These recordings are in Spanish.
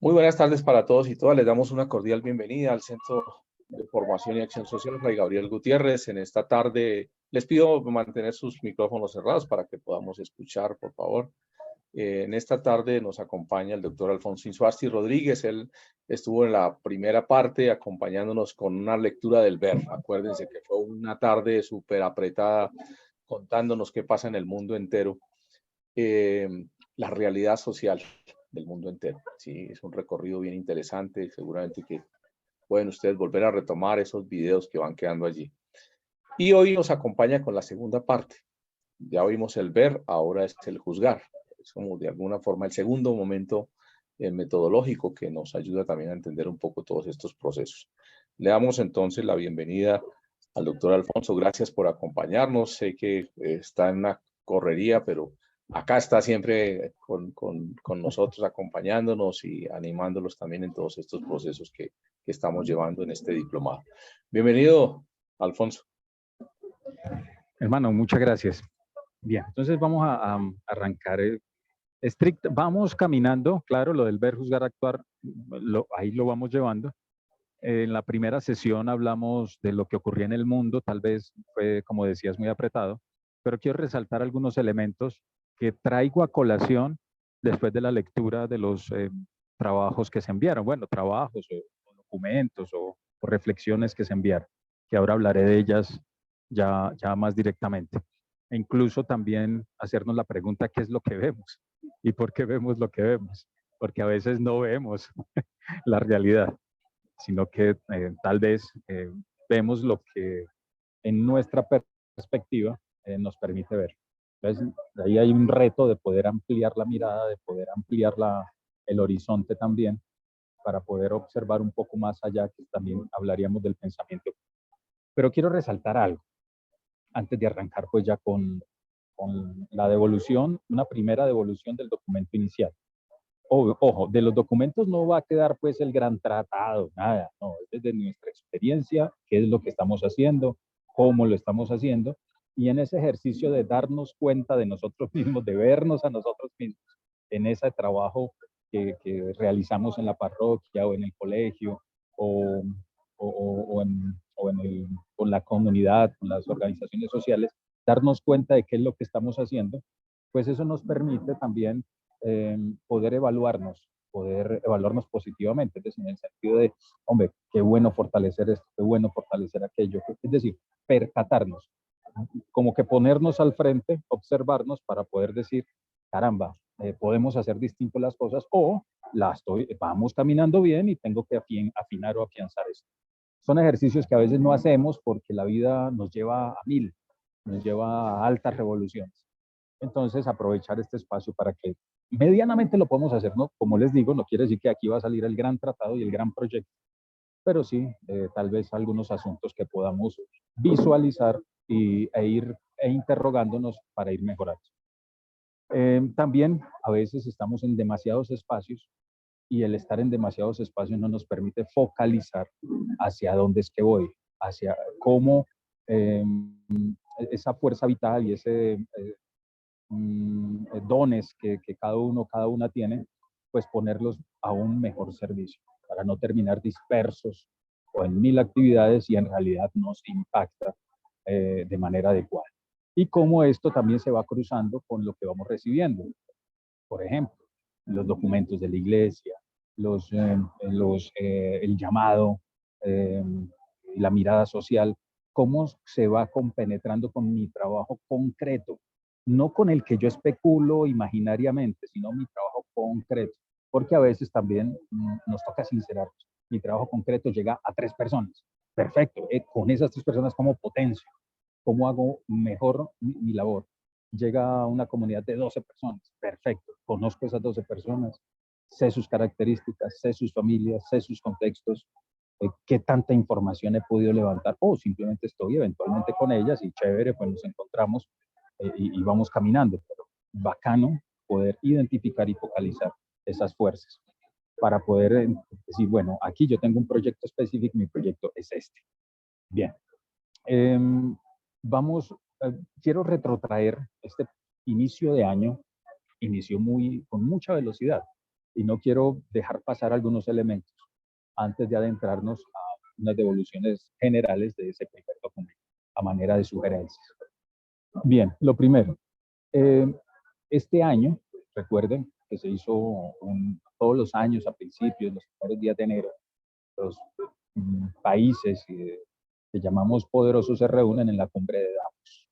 Muy buenas tardes para todos y todas. Les damos una cordial bienvenida al Centro de Formación y Acción Social Fray Gabriel Gutiérrez. En esta tarde les pido mantener sus micrófonos cerrados para que podamos escuchar, por favor. En esta tarde nos acompaña el doctor Alfonso Insuasti Rodríguez. Él estuvo en la primera parte acompañándonos con una lectura del ver. Acuérdense que fue una tarde súper apretada contándonos qué pasa en el mundo entero. eh, la realidad social del mundo entero. Sí, es un recorrido bien interesante, seguramente que pueden ustedes volver a retomar esos videos que van quedando allí. Y hoy nos acompaña con la segunda parte. Ya oímos el ver, ahora es el juzgar. Es como de alguna forma el segundo momento metodológico que nos ayuda también a entender un poco todos estos procesos. Le damos entonces la bienvenida al doctor Alfonso. Gracias por acompañarnos. Sé que está en una correría, pero acá está siempre con nosotros acompañándonos y animándolos también en todos estos procesos que estamos llevando en este diplomado. Bienvenido, Alfonso. Hermano, muchas gracias. Bien, entonces vamos a arrancar estricto. Vamos caminando, claro, lo del ver, juzgar, actuar, ahí lo vamos llevando. En la primera sesión hablamos de lo que ocurría en el mundo, tal vez fue, como decías, muy apretado, pero quiero resaltar algunos elementos que traigo a colación después de la lectura de los trabajos que se enviaron. Bueno, trabajos o documentos o reflexiones que se enviaron, que ahora hablaré de ellas ya más directamente. E incluso también hacernos la pregunta, ¿qué es lo que vemos? ¿Y por qué vemos lo que vemos? Porque a veces no vemos la realidad, sino que tal vez vemos lo que en nuestra perspectiva nos permite ver. Entonces, ahí hay un reto de poder ampliar la mirada, de poder ampliar el horizonte también, para poder observar un poco más allá, que también hablaríamos del pensamiento. Pero quiero resaltar algo, antes de arrancar pues ya con la devolución, una primera devolución del documento inicial. Ojo, de los documentos no va a quedar pues el gran tratado, nada, no, es desde nuestra experiencia, qué es lo que estamos haciendo, cómo lo estamos haciendo, y en ese ejercicio de darnos cuenta de nosotros mismos, de vernos a nosotros mismos, en ese trabajo que realizamos en la parroquia o en el colegio o, con la comunidad, con las organizaciones sociales, darnos cuenta de qué es lo que estamos haciendo, pues eso nos permite también poder evaluarnos positivamente, es decir, en el sentido de, hombre, qué bueno fortalecer esto, qué bueno fortalecer aquello, es decir, percatarnos, como que ponernos al frente, observarnos para poder decir, caramba, podemos hacer distinto las cosas o vamos caminando bien y tengo que afinar o afianzar esto. Son ejercicios que a veces no hacemos porque la vida nos lleva a mil, nos lleva a altas revoluciones. Entonces, aprovechar este espacio para que medianamente lo podemos hacer, ¿no? Como les digo, no quiere decir que aquí va a salir el gran tratado y el gran proyecto, pero sí, tal vez algunos asuntos que podamos visualizar ir interrogándonos para ir mejorando. También a veces estamos en demasiados espacios y el estar en demasiados espacios no nos permite focalizar hacia dónde es que voy, hacia cómo esa fuerza vital y ese dones que cada una tiene, pues ponerlos a un mejor servicio, para no terminar dispersos o en mil actividades y en realidad nos impacta de manera adecuada. Y cómo esto también se va cruzando con lo que vamos recibiendo. Por ejemplo, los documentos de la iglesia, el llamado, la mirada social, cómo se va compenetrando con mi trabajo concreto, no con el que yo especulo imaginariamente, sino mi trabajo concreto, porque a veces también nos toca sincerarnos. Mi trabajo concreto llega a 3 personas. Perfecto, con esas 3 personas, ¿cómo potencio? ¿Cómo hago mejor mi labor? Llega a una comunidad de 12 personas. Perfecto, conozco esas 12 personas, sé sus características, sé sus familias, sé sus contextos, qué tanta información he podido levantar, o simplemente estoy eventualmente con ellas y chévere, pues nos encontramos y vamos caminando. Pero bacano poder identificar y focalizar esas fuerzas para poder decir, bueno, aquí yo tengo un proyecto específico, mi proyecto es este. Bien. Vamos, quiero retrotraer este inicio de año, inició con mucha velocidad. y no quiero dejar pasar algunos elementos antes de adentrarnos a unas devoluciones generales de ese primer documento, a manera de sugerencias. Bien, lo primero, este año, recuerden que se hizo todos los años a principios, los primeros días de enero, los países que llamamos poderosos se reúnen en la cumbre de Davos.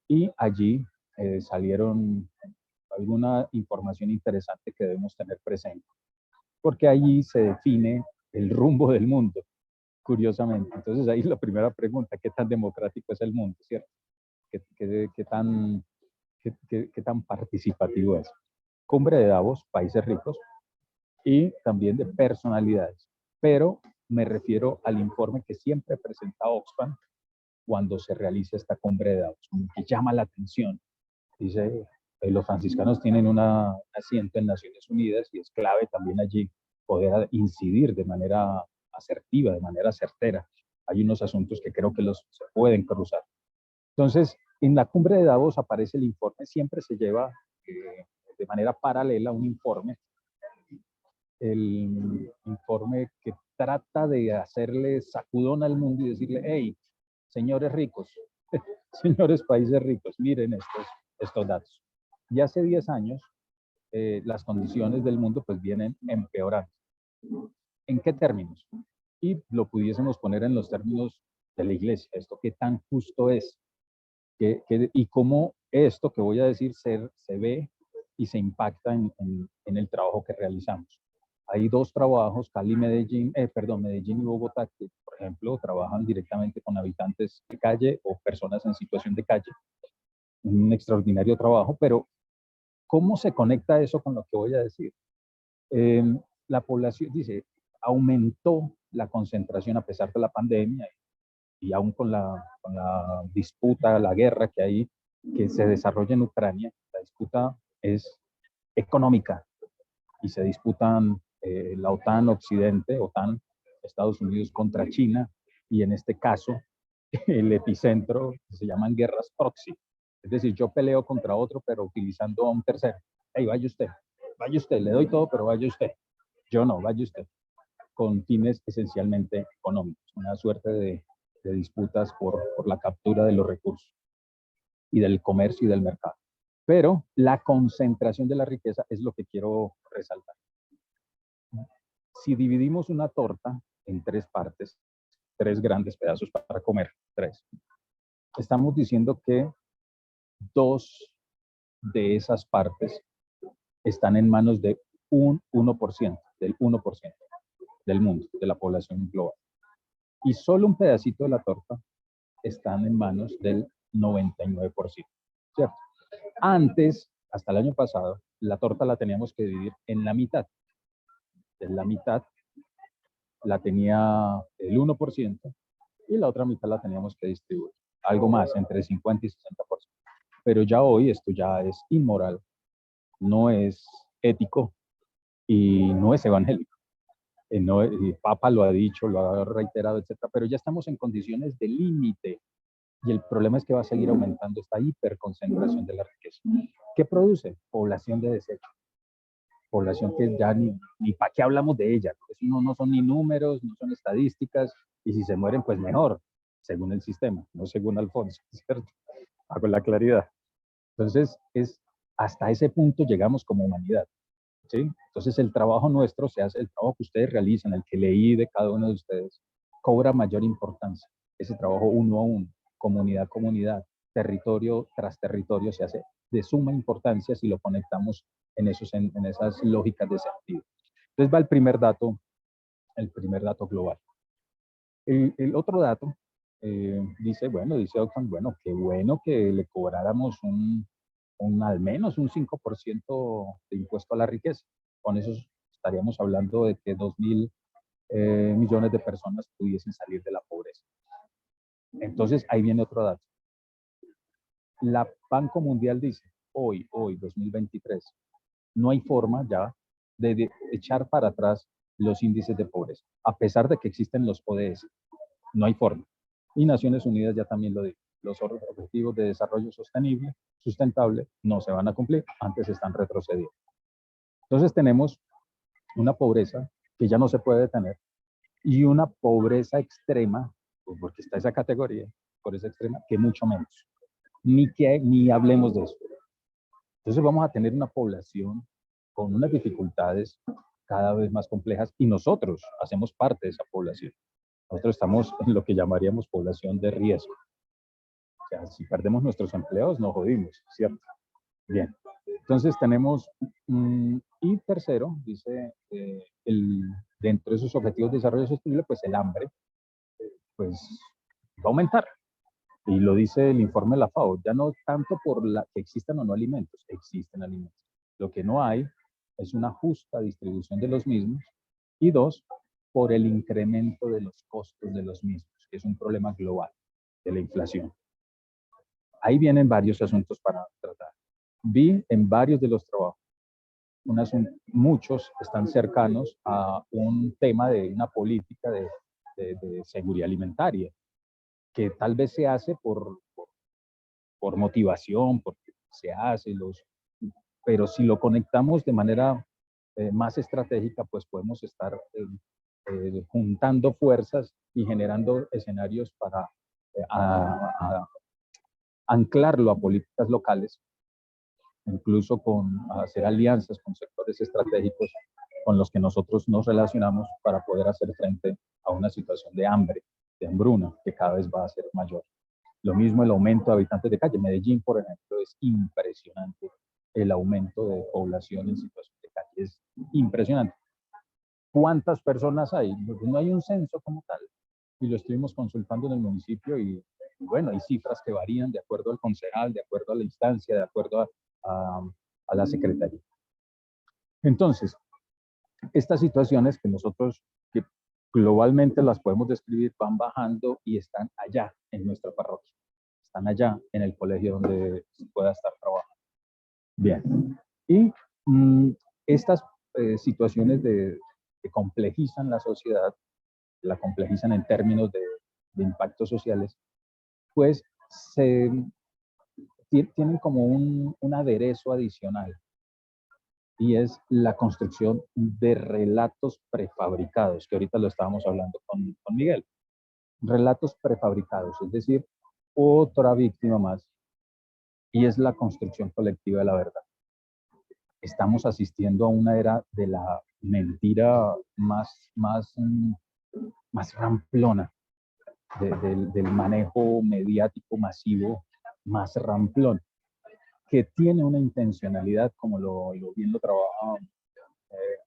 Y allí salieron alguna información interesante que debemos tener presente, porque allí se define el rumbo del mundo, curiosamente. Entonces ahí la primera pregunta, ¿qué tan democrático es el mundo, cierto? ¿Qué tan participativo es? Cumbre de Davos, países ricos, y también de personalidades. Pero me refiero al informe que siempre presenta Oxfam cuando se realiza esta cumbre de Davos, que llama la atención. Dice, los franciscanos tienen un asiento en Naciones Unidas y es clave también allí poder incidir de manera asertiva, de manera certera. Hay unos asuntos que creo que se pueden cruzar. Entonces, en la cumbre de Davos aparece el informe, siempre se lleva de manera paralela un informe, el informe que trata de hacerle sacudón al mundo y decirle, hey, señores ricos, señores países ricos, miren estos datos. Y hace 10 años, las condiciones del mundo pues vienen empeorando. ¿En qué términos? Y lo pudiésemos poner en los términos de la iglesia, esto qué tan justo es, y cómo esto que voy a decir se ve y se impacta en el trabajo que realizamos. Hay dos trabajos, Medellín y Bogotá, que por ejemplo trabajan directamente con habitantes de calle o personas en situación de calle. Un extraordinario trabajo, pero ¿cómo se conecta eso con lo que voy a decir? La población, dice, aumentó la concentración a pesar de la pandemia y aún con la disputa, la guerra que se desarrolla en Ucrania. La disputa es económica y se disputan la OTAN Occidente, OTAN, Estados Unidos contra China, y en este caso el epicentro se llaman guerras proxy. Es decir, yo peleo contra otro, pero utilizando a un tercero. Hey, vaya usted, le doy todo, pero vaya usted. Yo no, vaya usted. Con fines esencialmente económicos, una suerte de disputas por la captura de los recursos y del comercio y del mercado. Pero la concentración de la riqueza es lo que quiero resaltar. Si dividimos una torta en 3 partes, 3 grandes pedazos para comer, 3, estamos diciendo que 2 de esas partes están en manos de un 1%, del 1% del mundo, de la población global. Y solo un pedacito de la torta están en manos del 99%, ¿cierto? Antes, hasta el año pasado, la torta la teníamos que dividir en la mitad. En la mitad la tenía el 1% y la otra mitad la teníamos que distribuir. Algo más, entre 50 y 60%. Pero ya hoy esto ya es inmoral, no es ético y no es evangélico. No, el Papa lo ha dicho, lo ha reiterado, etcétera, pero ya estamos en condiciones de límite y el problema es que va a seguir aumentando esta hiperconcentración de la riqueza. ¿Qué produce? Población de desecho. Población que ya ni para qué hablamos de ella. Eso no son ni números, no son estadísticas, y si se mueren, pues mejor, según el sistema, no según Alfonso, ¿cierto? Hago la claridad. Entonces, hasta ese punto llegamos como humanidad, ¿sí? Entonces, el trabajo nuestro se hace, el trabajo que ustedes realizan, el que leí de cada uno de ustedes, cobra mayor importancia. Ese trabajo uno a uno, comunidad a comunidad, territorio tras territorio, se hace de suma importancia si lo conectamos en esas lógicas de sentido. Entonces va el primer dato global. El otro dato dice Oxfam, bueno, qué bueno que le cobráramos al menos un 5% de impuesto a la riqueza. Con eso estaríamos hablando de que 2.000 millones de personas pudiesen salir de la pobreza. Entonces, ahí viene otro dato. La Banco Mundial dice, hoy, 2023, no hay forma ya de echar para atrás los índices de pobreza, a pesar de que existen los ODS. No hay forma. Y Naciones Unidas ya también lo dijo. Los objetivos de desarrollo sostenible, sustentable, no se van a cumplir, antes están retrocediendo. Entonces tenemos una pobreza que ya no se puede detener y una pobreza extrema, pues porque está esa categoría, pobreza extrema, que mucho menos. Ni hablemos de eso. Entonces vamos a tener una población con unas dificultades cada vez más complejas y nosotros hacemos parte de esa población. Nosotros estamos en lo que llamaríamos población de riesgo. O sea, si perdemos nuestros empleos, nos jodimos, ¿cierto? Bien. Entonces tenemos, y tercero, dice, dentro de esos objetivos de desarrollo sostenible, pues el hambre, pues va a aumentar. Y lo dice el informe de la FAO, ya no tanto por que existan o no alimentos, existen alimentos. Lo que no hay es una justa distribución de los mismos. Y dos, por el incremento de los costos de los mismos, que es un problema global de la inflación. Ahí vienen varios asuntos para tratar. Vi en varios de los trabajos, muchos están cercanos a un tema de una política de seguridad alimentaria, que tal vez se hace por motivación, porque se hace, pero si lo conectamos de manera más estratégica, pues podemos estar juntando fuerzas y generando escenarios para anclarlo a políticas locales, incluso con hacer alianzas con sectores estratégicos con los que nosotros nos relacionamos para poder hacer frente a una situación de hambre, de hambruna, que cada vez va a ser mayor. Lo mismo el aumento de habitantes de calle. Medellín, por ejemplo, es impresionante el aumento de población en situación de calle. Es impresionante. ¿Cuántas personas hay? No hay un censo como tal. Y lo estuvimos consultando en el municipio y bueno, hay cifras que varían de acuerdo al concejal, de acuerdo a la instancia, de acuerdo a la secretaría. Entonces, estas situaciones que nosotros que globalmente las podemos describir van bajando y están allá en nuestra parroquia. Están allá en el colegio donde se pueda estar trabajando. Bien. Y estas situaciones que complejizan la sociedad, la complejizan en términos de impactos sociales, pues tienen como un aderezo adicional y es la construcción de relatos prefabricados, que ahorita lo estábamos hablando con Miguel. Relatos prefabricados, es decir, otra víctima más, y es la construcción colectiva de la verdad. Estamos asistiendo a una era de la mentira más ramplona, del manejo mediático masivo más ramplón, que tiene una intencionalidad, como bien lo trabaja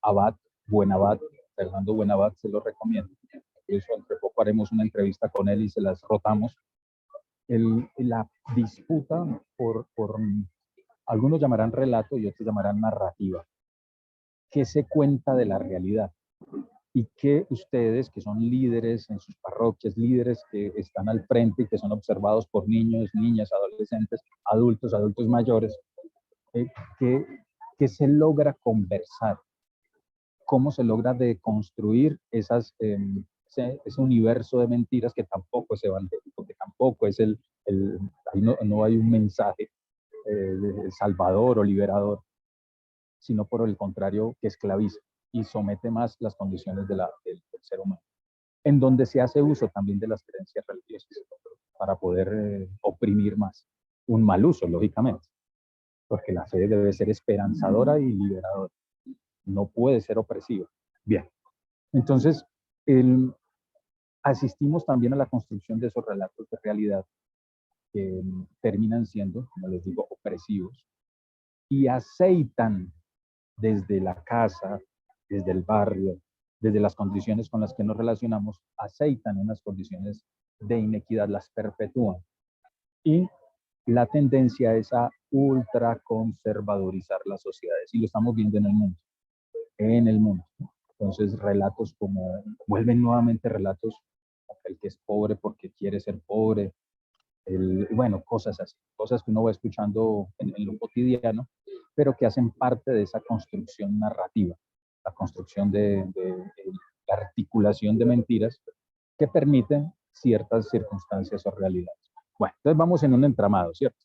Abad, Buenabad, Fernando Buenabad, se lo recomiendo. Incluso entre poco haremos una entrevista con él y se las rotamos. La disputa por algunos llamarán relato y otros llamarán narrativa. ¿Qué se cuenta de la realidad? Y que ustedes, que son líderes en sus parroquias, líderes que están al frente y que son observados por niños, niñas, adolescentes, adultos mayores, que se logra conversar, cómo se logra deconstruir ese universo de mentiras que tampoco es evangélico, que tampoco es no hay un mensaje salvador o liberador, sino por el contrario que esclaviza y somete más las condiciones del ser humano, en donde se hace uso también de las creencias religiosas para poder oprimir más. Un mal uso, lógicamente, porque la fe debe ser esperanzadora y liberadora, no puede ser opresiva. Bien, entonces asistimos también a la construcción de esos relatos de realidad que terminan siendo, como les digo, opresivos y aceitan desde la casa, desde el barrio, desde las condiciones con las que nos relacionamos, aceitan unas condiciones de inequidad, las perpetúan. Y la tendencia es a ultraconservadorizar las sociedades, y lo estamos viendo en el mundo. Entonces, relatos vuelven nuevamente relatos como el que es pobre porque quiere ser pobre, bueno, cosas así, cosas que uno va escuchando en lo cotidiano, pero que hacen parte de esa construcción narrativa, la construcción la articulación de mentiras que permiten ciertas circunstancias o realidades. Bueno, entonces vamos en un entramado, ¿cierto?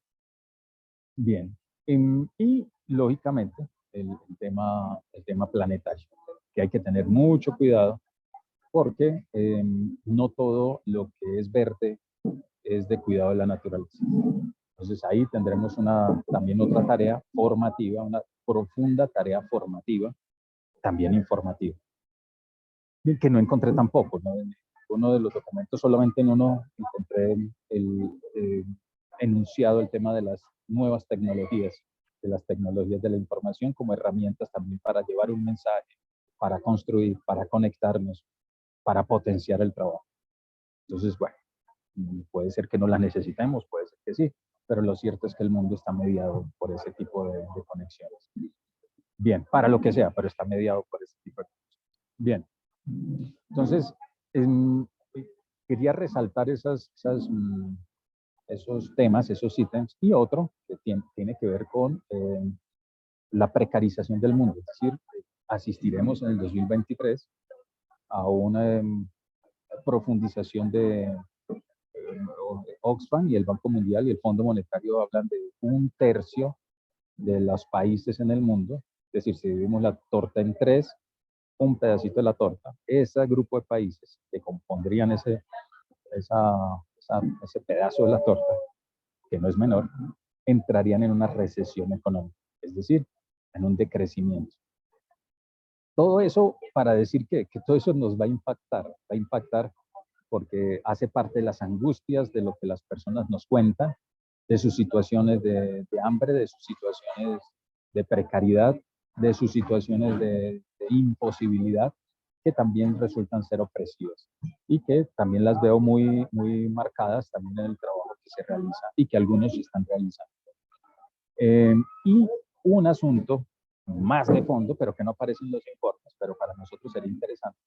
Bien, y lógicamente el tema tema planetario, que hay que tener mucho cuidado porque no todo lo que es verde es de cuidado de la naturaleza. Entonces ahí tendremos también otra tarea formativa, una profunda tarea formativa, también informativa, que no encontré tampoco, ¿no? En uno de los documentos, solamente en uno encontré enunciado el tema de las nuevas tecnologías, de las tecnologías de la información como herramientas también para llevar un mensaje, para construir, para conectarnos, para potenciar el trabajo. Entonces, bueno, puede ser que no las necesitemos, puede ser que sí, pero lo cierto es que el mundo está mediado por ese tipo de conexiones. Bien, para lo que sea, pero está mediado por ese tipo de cosas. Bien, entonces, quería resaltar esos temas, esos ítems, y otro que tiene que ver con la precarización del mundo. Es decir, asistiremos en el 2023 a una profundización de Oxfam y el Banco Mundial y el Fondo Monetario hablan de 1/3 de los países en el mundo. Es decir, si dividimos la torta en 3, un pedacito de la torta, ese grupo de países que compondrían ese pedazo de la torta, que no es menor, entrarían en una recesión económica, es decir, en un decrecimiento. Todo eso para decir que todo eso nos va a impactar porque hace parte de las angustias de lo que las personas nos cuentan, de sus situaciones de hambre, de sus situaciones de precariedad, de sus situaciones de imposibilidad, que también resultan ser opresivas y que también las veo muy, muy marcadas también en el trabajo que se realiza y que algunos están realizando. Y un asunto más de fondo, pero que no aparece en los informes, pero para nosotros sería interesante,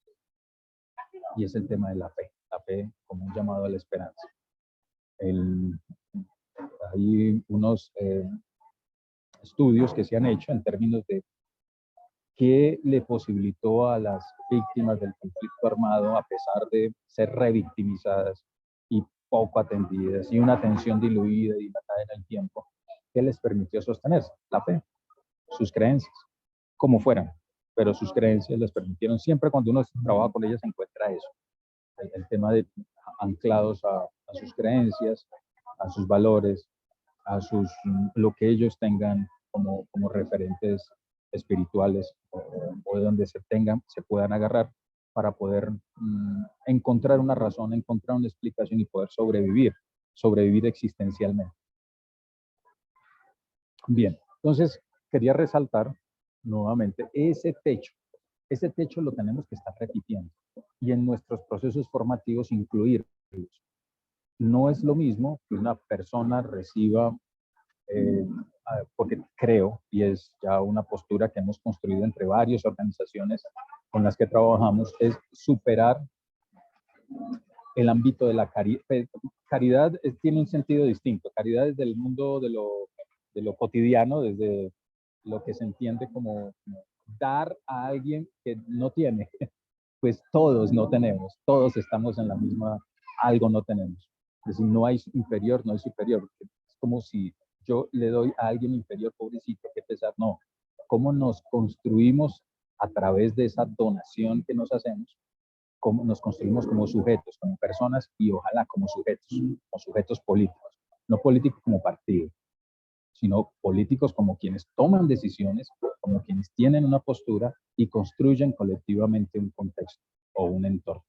y es el tema de la fe como un llamado a la esperanza. Hay unos estudios que se han hecho en términos de qué le posibilitó a las víctimas del conflicto armado, a pesar de ser revictimizadas y poco atendidas, y una atención diluida y dilatada en el tiempo, ¿qué les permitió sostenerse? La fe, sus creencias, como fueran, pero sus creencias les permitieron. Siempre cuando uno trabaja con ellas encuentra eso, el tema de anclados a sus creencias, a sus valores, lo que ellos tengan como referentes espirituales, o de donde se puedan agarrar para poder encontrar una razón, encontrar una explicación y poder sobrevivir existencialmente. Bien, entonces quería resaltar nuevamente ese techo lo tenemos que estar repitiendo y en nuestros procesos formativos incluirlos. No es lo mismo que una persona reciba, porque creo, y es ya una postura que hemos construido entre varias organizaciones con las que trabajamos, es superar el ámbito de la caridad. Caridad tiene un sentido distinto. Caridad es del mundo de lo cotidiano, desde lo que se entiende como dar a alguien que no tiene. Pues todos no tenemos, todos estamos en la misma, algo no tenemos. Es decir, no hay inferior, no hay superior. Es como si yo le doy a alguien inferior, pobrecito, qué pesar. No, cómo nos construimos a través de esa donación que nos hacemos, cómo nos construimos como sujetos, como personas y ojalá como sujetos políticos. No políticos como partido, sino políticos como quienes toman decisiones, como quienes tienen una postura y construyen colectivamente un contexto o un entorno.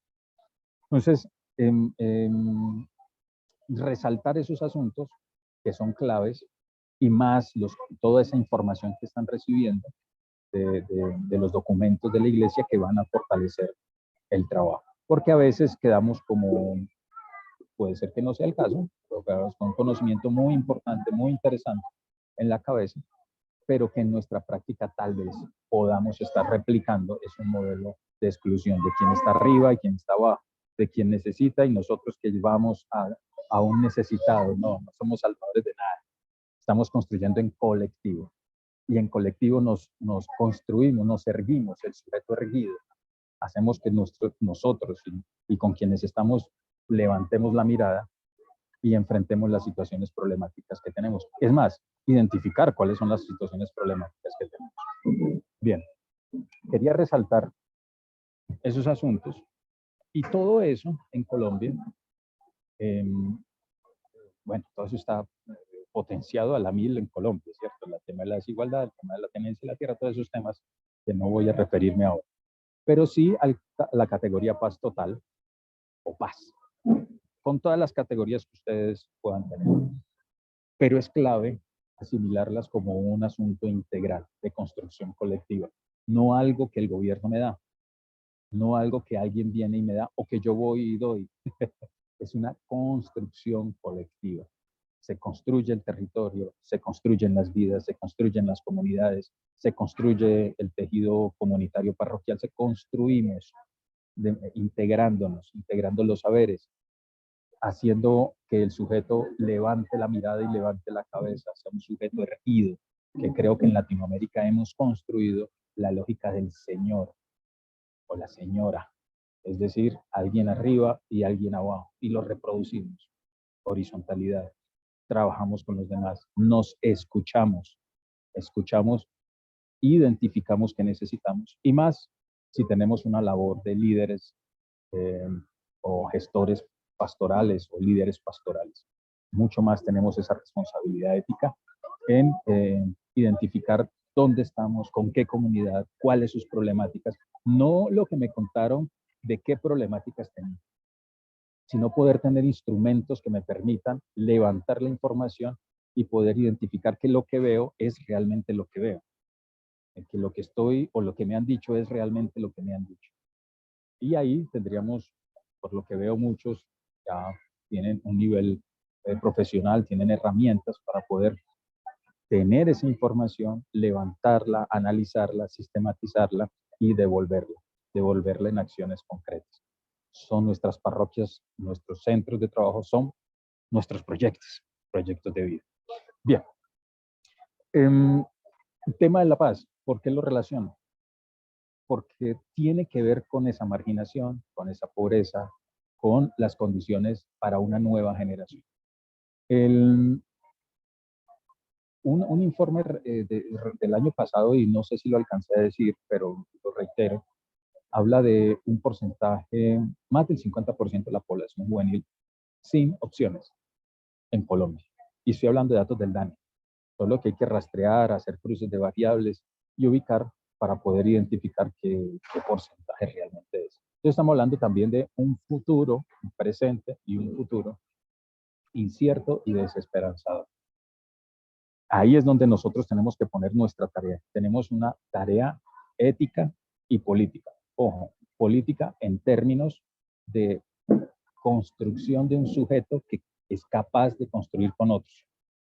Entonces, resaltar esos asuntos que son claves y más toda esa información que están recibiendo de los documentos de la iglesia que van a fortalecer el trabajo. Porque a veces quedamos como, puede ser que no sea el caso, pero quedamos con un conocimiento muy importante, muy interesante en la cabeza, pero que en nuestra práctica tal vez podamos estar replicando es un modelo de exclusión de quien está arriba y quien está abajo, de quien necesita y nosotros que llevamos a un necesitado. No somos salvadores de nada. Estamos construyendo en colectivo y en colectivo nos construimos, nos erguimos, el sujeto erguido. Hacemos que nosotros y con quienes estamos levantemos la mirada y enfrentemos las situaciones problemáticas que tenemos. Es más, identificar cuáles son las situaciones problemáticas que tenemos. Bien, quería resaltar esos asuntos y todo eso en Colombia, bueno, todo eso está potenciado a la mil en Colombia, ¿cierto? El tema de la desigualdad, el tema de la tenencia de la tierra, todos esos temas que no voy a referirme ahora. Pero sí a la categoría paz total o paz, con todas las categorías que ustedes puedan tener. Pero es clave asimilarlas como un asunto integral de construcción colectiva, no algo que el gobierno me da, no algo que alguien viene y me da o que yo voy y doy. Es una construcción colectiva. Se construye el territorio, se construyen las vidas, se construyen las comunidades, se construye el tejido comunitario parroquial, se construimos integrándonos, integrando los saberes, haciendo que el sujeto levante la mirada y levante la cabeza, sea un sujeto erguido, que creo que en Latinoamérica hemos construido la lógica del señor o la señora, es decir, alguien arriba y alguien abajo, y lo reproducimos. Horizontalidad. Trabajamos con los demás, nos escuchamos, identificamos qué necesitamos, y más si tenemos una labor de líderes o gestores pastorales o líderes pastorales. Mucho más tenemos esa responsabilidad ética en identificar dónde estamos, con qué comunidad, cuáles sus problemáticas, no lo que me contaron de qué problemáticas tenían, sino poder tener instrumentos que me permitan levantar la información y poder identificar que lo que veo es realmente lo que veo, que lo que estoy o lo que me han dicho es realmente lo que me han dicho. Y ahí tendríamos, por lo que veo, muchos ya tienen un nivel profesional, tienen herramientas para poder tener esa información, levantarla, analizarla, sistematizarla y devolverla en acciones concretas. Son nuestras parroquias, nuestros centros de trabajo, son nuestros proyectos de vida. Bien, el tema de la paz, ¿por qué lo relaciono? Porque tiene que ver con esa marginación, con esa pobreza, con las condiciones para una nueva generación. Un informe del año pasado, y no sé si lo alcancé a decir, pero lo reitero, habla de un porcentaje, más del 50% de la población juvenil sin opciones en Colombia. Y estoy hablando de datos del DANE. Solo que hay que rastrear, hacer cruces de variables y ubicar para poder identificar qué porcentaje realmente es. Entonces estamos hablando también de un futuro, un presente y un futuro incierto y desesperanzador. Ahí es donde nosotros tenemos que poner nuestra tarea. Tenemos una tarea ética y política. Ojo, política en términos de construcción de un sujeto que es capaz de construir con otros.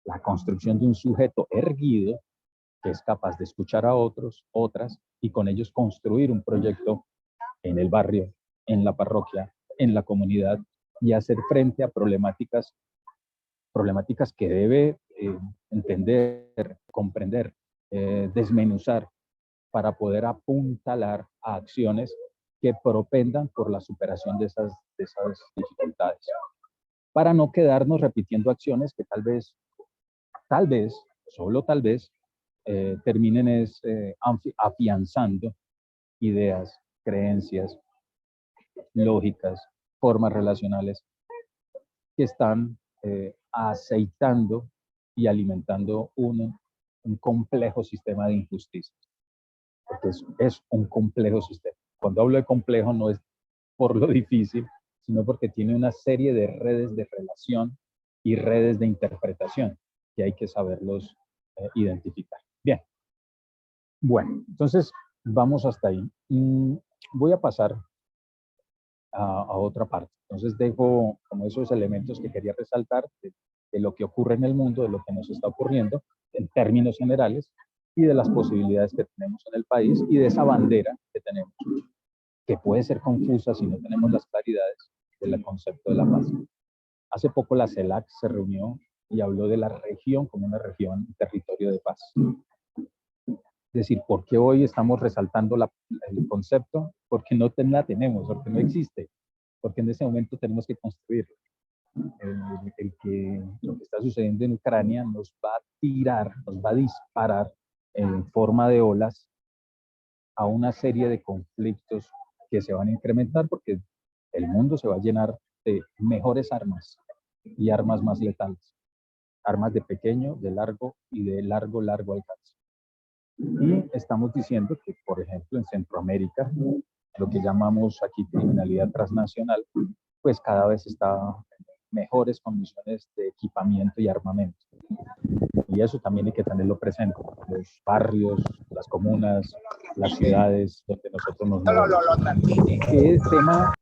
La construcción de un sujeto erguido que es capaz de escuchar a otros, otras, y con ellos construir un proyecto en el barrio, en la parroquia, en la comunidad, y hacer frente a problemáticas que debe entender, comprender, desmenuzar, para poder apuntalar a acciones que propendan por la superación de esas dificultades, para no quedarnos repitiendo acciones que tal vez, solo tal vez, terminen afianzando ideas, creencias, lógicas, formas relacionales que están aceitando y alimentando un complejo sistema de injusticia. Porque es un complejo sistema. Cuando hablo de complejo no es por lo difícil, sino porque tiene una serie de redes de relación y redes de interpretación que hay que saberlos identificar. Bien. Bueno, entonces vamos hasta ahí. Voy a pasar a otra parte. Entonces dejo como esos elementos que quería resaltar de lo que ocurre en el mundo, de lo que nos está ocurriendo en términos generales y de las posibilidades que tenemos en el país y de esa bandera que tenemos, que puede ser confusa si no tenemos las claridades del concepto de la paz. Hace poco la CELAC se reunió y habló de la región como una región, un territorio de paz. Es decir, ¿por qué hoy estamos resaltando el concepto? Porque no la tenemos, porque no existe, porque en ese momento tenemos que construirlo. Lo que está sucediendo en Ucrania nos va a tirar, nos va a disparar en forma de olas a una serie de conflictos que se van a incrementar porque el mundo se va a llenar de mejores armas y armas más letales. Armas de pequeño, de largo y de largo alcance. Y estamos diciendo que, por ejemplo, en Centroamérica, lo que llamamos aquí criminalidad transnacional, pues cada vez está en mejores condiciones de equipamiento y armamento. Y eso también hay que tenerlo presente. Los barrios, las comunas, las ciudades donde nosotros nos movemos. ¿Qué tema?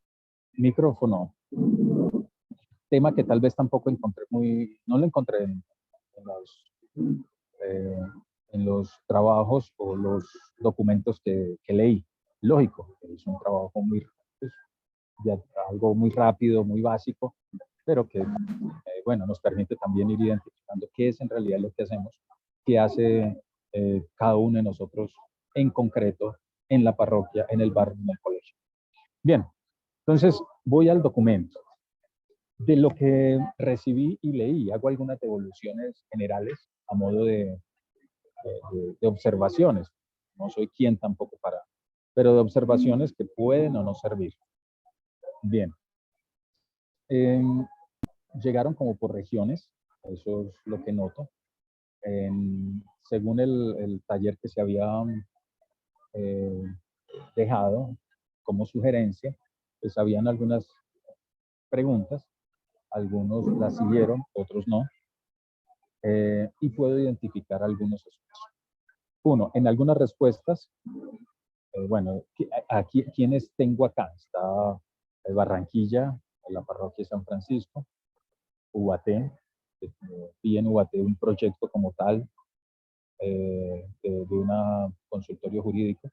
Micrófono. Tema que tal vez tampoco encontré no lo encontré en los trabajos o los documentos que leí. Lógico, es un trabajo pues, algo muy rápido, muy básico, pero que bueno, nos permite también ir identificando qué es en realidad lo que hacemos, qué hace cada uno de nosotros en concreto en la parroquia, en el barrio, en el colegio. Bien, entonces voy al documento. De lo que recibí y leí, hago algunas devoluciones generales a modo de observaciones. No soy quien tampoco pero de observaciones que pueden o no servir. Bien. Llegaron como por regiones, eso es lo que noto. Según el taller que se había dejado como sugerencia, pues habían algunas preguntas, algunos las siguieron, otros no, y puedo identificar algunos aspectos. Uno, en algunas respuestas, bueno, aquí, ¿quiénes tengo acá? Está Barranquilla, la parroquia de San Francisco, UAT, y en UAT un proyecto como tal de una consultorio jurídico,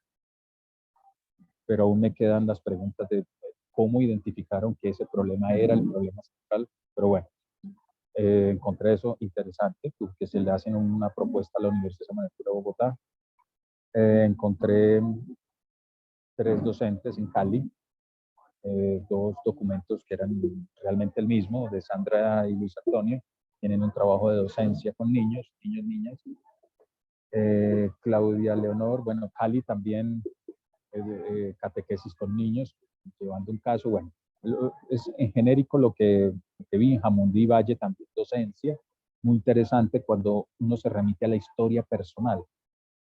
pero aún me quedan las preguntas de cómo identificaron que ese problema era el problema central, pero bueno, encontré eso interesante, que se le hacen una propuesta a la Universidad de San Buenaventura de Bogotá. Encontré 3 docentes en Cali, 2 documentos que eran realmente el mismo, de Sandra y Luis Antonio, tienen un trabajo de docencia con niños, niñas. Claudia Leonor, bueno, Cali también, catequesis con niños, llevando un caso, bueno, es en genérico lo que vi. En Jamundí Valle también docencia, muy interesante cuando uno se remite a la historia personal.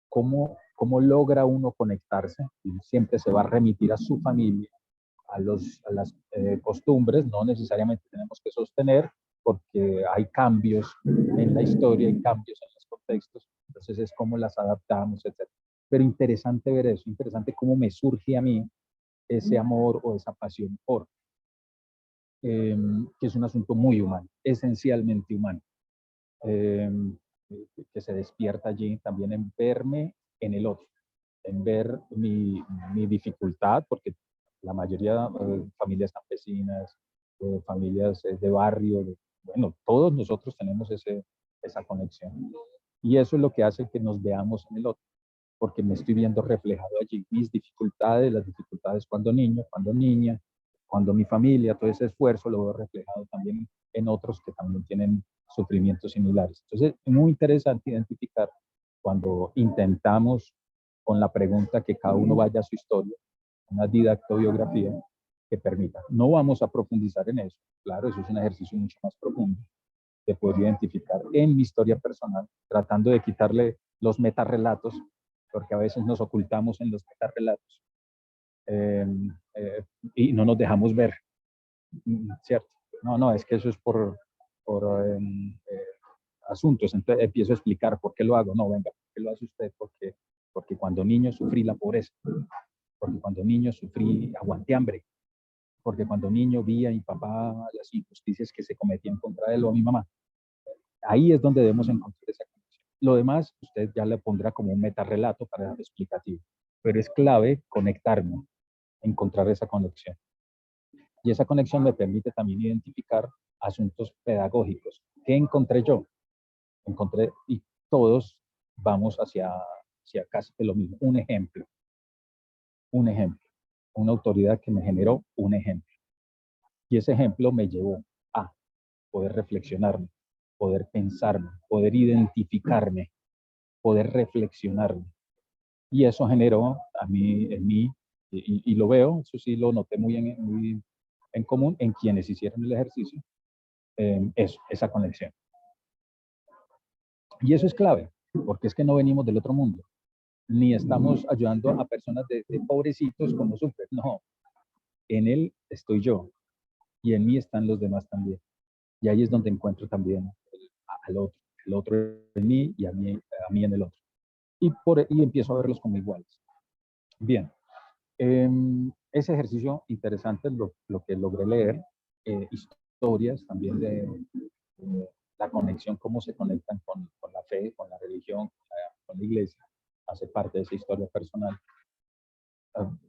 ¿Cómo logra uno conectarse? Y siempre se va a remitir a su familia, a las costumbres, no necesariamente tenemos que sostener, porque hay cambios en la historia, hay cambios en los contextos, entonces es cómo las adaptamos, etc. Pero interesante ver eso, interesante cómo me surge a mí ese amor o esa pasión que es un asunto muy humano, esencialmente humano, que se despierta allí también en verme en el otro, en ver mi dificultad, porque la mayoría de familias campesinas, familias de barrio, bueno, todos nosotros tenemos esa conexión. Y eso es lo que hace que nos veamos en el otro, porque me estoy viendo reflejado allí, mis dificultades, las dificultades cuando niño, cuando niña, cuando mi familia, todo ese esfuerzo lo veo reflejado también en otros que también tienen sufrimientos similares. Entonces, es muy interesante identificar cuando intentamos con la pregunta que cada uno vaya a su historia, una didactobiografía que permita. No vamos a profundizar en eso, claro, eso es un ejercicio mucho más profundo de poder identificar en mi historia personal, tratando de quitarle los metarrelatos, porque a veces nos ocultamos en los metarrelatos y no nos dejamos ver, ¿cierto? No, es que eso es por asuntos, entonces empiezo a explicar por qué lo hago. No, venga, ¿por qué lo hace usted? Porque cuando niño sufrí la pobreza, porque cuando niño sufrí, aguanté hambre, porque cuando niño vi a mi papá las injusticias que se cometían contra él o a mi mamá. Ahí es donde debemos encontrar esa conexión. Lo demás, usted ya le pondrá como un metarrelato para dar explicativo, pero es clave conectarme, encontrar esa conexión. Y esa conexión me permite también identificar asuntos pedagógicos. ¿Qué encontré yo? Encontré, y todos vamos hacia casi lo mismo, un ejemplo, una autoridad que me generó un ejemplo. Y ese ejemplo me llevó a poder reflexionarme, poder pensarme, poder identificarme, poder reflexionarme. Y eso generó en mí, y lo veo, eso sí lo noté muy en común en quienes hicieron el ejercicio, esa conexión. Y eso es clave, porque es que no venimos del otro mundo, ni estamos ayudando a personas de pobrecitos como sufren, no, en él estoy yo, y en mí están los demás también. Y ahí es donde encuentro también el otro en mí y a mí en el otro. Y empiezo a verlos como iguales. Bien, ese ejercicio interesante es lo que logré leer, historias también de la conexión, cómo se conectan con la fe, con la religión, con la iglesia, hace parte de esa historia personal.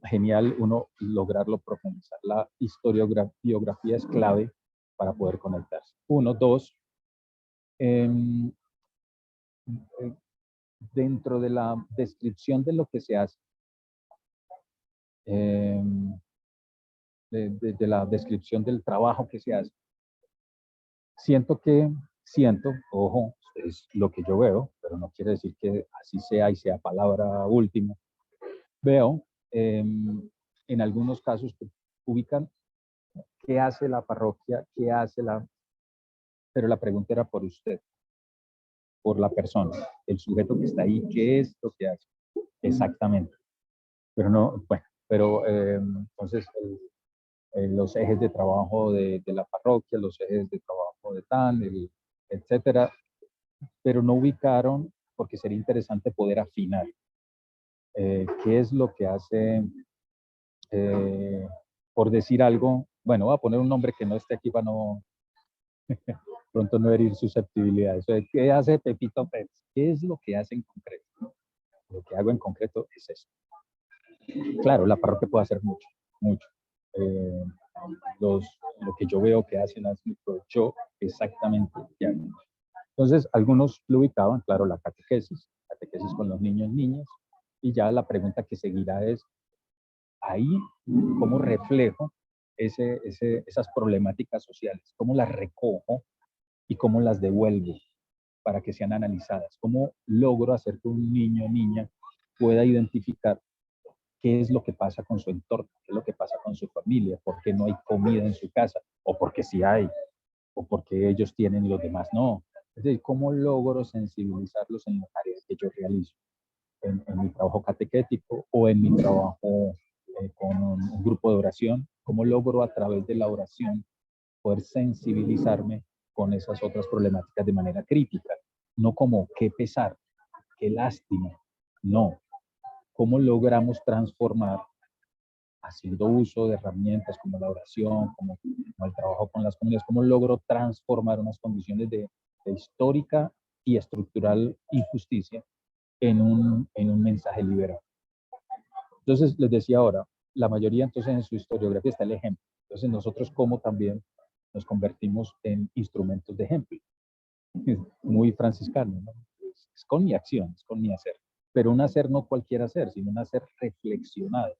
Genial uno lograrlo profundizar. La historiografía es clave para poder conectarse. Uno, dos, em, dentro de la descripción de lo que se hace, de la descripción del trabajo que se hace, siento, ojo, es lo que yo veo, pero no quiere decir que así sea y sea palabra última. Veo, en algunos casos que ubican qué hace la parroquia, qué hace pero la pregunta era por usted, por la persona, el sujeto que está ahí, qué es lo que hace exactamente. Pero no, bueno, pero entonces los ejes de trabajo de la parroquia, los ejes de trabajo de TAN, etcétera, pero no ubicaron, porque sería interesante poder afinar qué es lo que hace, por decir algo, bueno, voy a poner un nombre que no esté aquí para no, pronto no herir susceptibilidades. ¿Qué hace Pepito Pérez? ¿Qué es lo que hace en concreto? Lo que hago en concreto es eso. Claro, la parroquia puede hacer mucho, mucho. Eh, lo que yo veo que hacen las yo exactamente ya. Entonces, algunos lo ubicaban, claro, la catequesis con los niños y niñas, y ya la pregunta que seguirá es, ahí, ¿cómo reflejo esas problemáticas sociales? ¿Cómo las recojo y cómo las devuelvo para que sean analizadas? ¿Cómo logro hacer que un niño o niña pueda identificar qué es lo que pasa con su entorno, qué es lo que pasa con su familia, por qué no hay comida en su casa, o porque sí hay, o porque ellos tienen y los demás no? Es decir, ¿cómo logro sensibilizarlos en las tareas que yo realizo? En mi trabajo catequético o en mi trabajo con un grupo de oración, ¿cómo logro a través de la oración poder sensibilizarme con esas otras problemáticas de manera crítica? No como qué pesar, qué lástima, no. ¿Cómo logramos transformar haciendo uso de herramientas como la oración, como el trabajo con las comunidades? ¿Cómo logro transformar unas condiciones de histórica y estructural injusticia en un mensaje liberal? Entonces, les decía ahora, la mayoría entonces en su historiografía está el ejemplo. Entonces, nosotros como también nos convertimos en instrumentos de ejemplo. Muy franciscano, ¿no? Es con mi acción, es con mi hacer. Pero un hacer no cualquier hacer, sino un hacer reflexionado,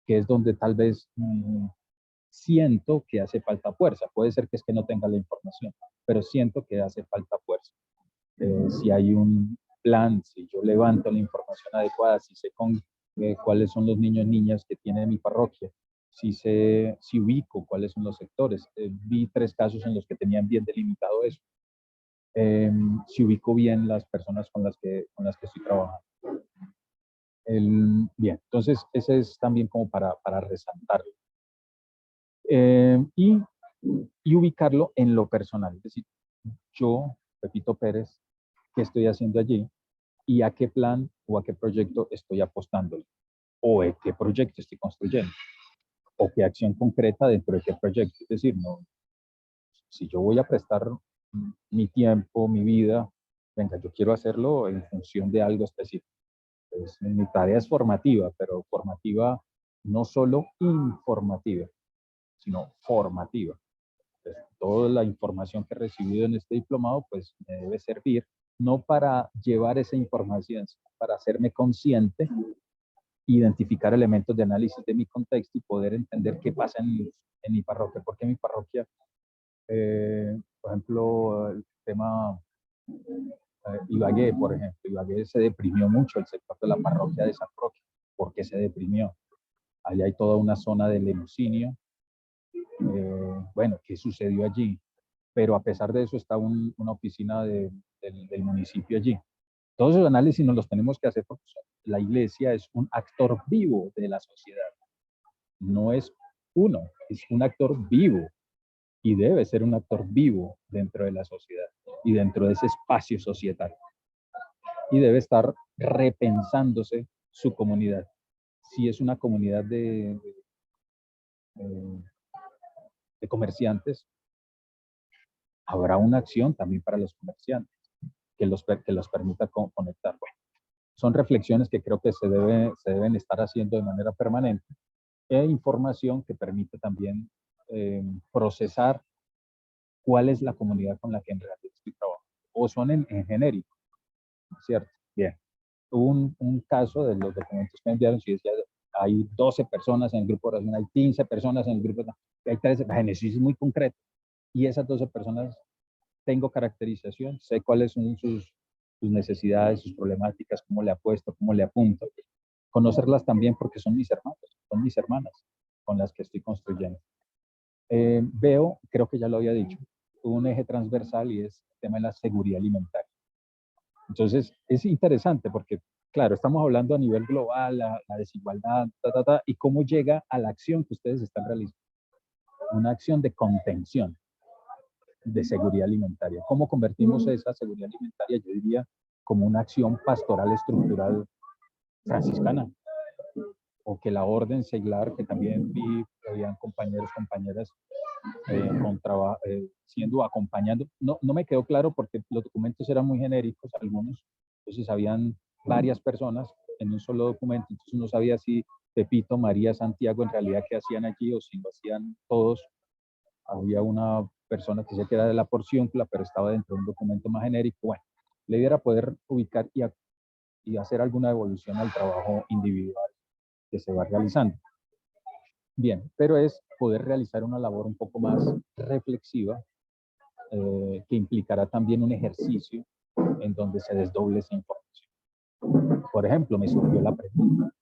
que es donde tal vez siento que hace falta fuerza. Puede ser que es que no tenga la información, pero siento que hace falta fuerza. Si hay un plan, si yo levanto la información adecuada, si sé cuáles son los niños y niñas que tiene mi parroquia, si ubico cuáles son los sectores. Vi 3 casos en los que tenían bien delimitado eso. Si ubico bien las personas con las que estoy trabajando. Bien, entonces ese es también como para resaltarlo. Y ubicarlo en lo personal, es decir, yo, Pepito Pérez, ¿qué estoy haciendo allí? ¿Y a qué plan o a qué proyecto estoy apostando? ¿O a qué proyecto estoy construyendo? ¿O qué acción concreta dentro de qué proyecto? Es decir, no, si yo voy a prestar mi tiempo, mi vida, venga, yo quiero hacerlo en función de algo específico. Pues, mi tarea es formativa, pero formativa no solo informativa, sino formativa. Pues, toda la información que he recibido en este diplomado, pues me debe servir no para llevar esa información, sino para hacerme consciente, identificar elementos de análisis de mi contexto y poder entender qué pasa en mi parroquia. Porque mi parroquia, por ejemplo, el tema Ibagué, por ejemplo. Ibagué se deprimió mucho, el sector de la parroquia de San Roque. ¿Por qué se deprimió? Allá hay toda una zona de lenocinio. Bueno, ¿qué sucedió allí? Pero a pesar de eso está una oficina del municipio allí. Todos esos análisis nos los tenemos que hacer porque la iglesia es un actor vivo de la sociedad. No es uno, es un actor vivo y debe ser un actor vivo dentro de la sociedad y dentro de ese espacio societario. Y debe estar repensándose su comunidad. Si es una comunidad de comerciantes, habrá una acción también para los comerciantes que los permita conectar. Bueno, son reflexiones que creo que se deben estar haciendo de manera permanente e información que permite también procesar cuál es la comunidad con la que en realidad estoy trabajando. O son en genérico, ¿cierto? Bien. Hubo un caso de los documentos que me enviaron, si decía, hay 12 personas en el grupo de oración, hay 15 personas en el grupo de oración, hay 13, la Génesis es muy concreto. Y esas 12 personas tengo caracterización, sé cuáles son sus necesidades, sus problemáticas, cómo le apuesto, cómo le apunto. Conocerlas también porque son mis hermanos, son mis hermanas con las que estoy construyendo. Veo, creo que ya lo había dicho, un eje transversal y es el tema de la seguridad alimentaria. Entonces, es interesante porque, claro, estamos hablando a nivel global, la desigualdad, y cómo llega a la acción que ustedes están realizando. Una acción de contención de seguridad alimentaria. ¿Cómo convertimos esa seguridad alimentaria? Yo diría como una acción pastoral estructural franciscana, o que la orden seglar, que también vi, habían compañeros, compañeras siendo acompañando. No me quedó claro porque los documentos eran muy genéricos, algunos, entonces habían varias personas en un solo documento, entonces no sabía si Pepito, María, Santiago en realidad qué hacían allí o si lo hacían todos. Había una persona que se queda de la porcióncula, pero estaba dentro de un documento más genérico. Bueno, la idea era poder ubicar y hacer alguna evolución al trabajo individual que se va realizando. Bien, pero es poder realizar una labor un poco más reflexiva, que implicará también un ejercicio en donde se desdoble esa información. Por ejemplo, me surgió la pregunta,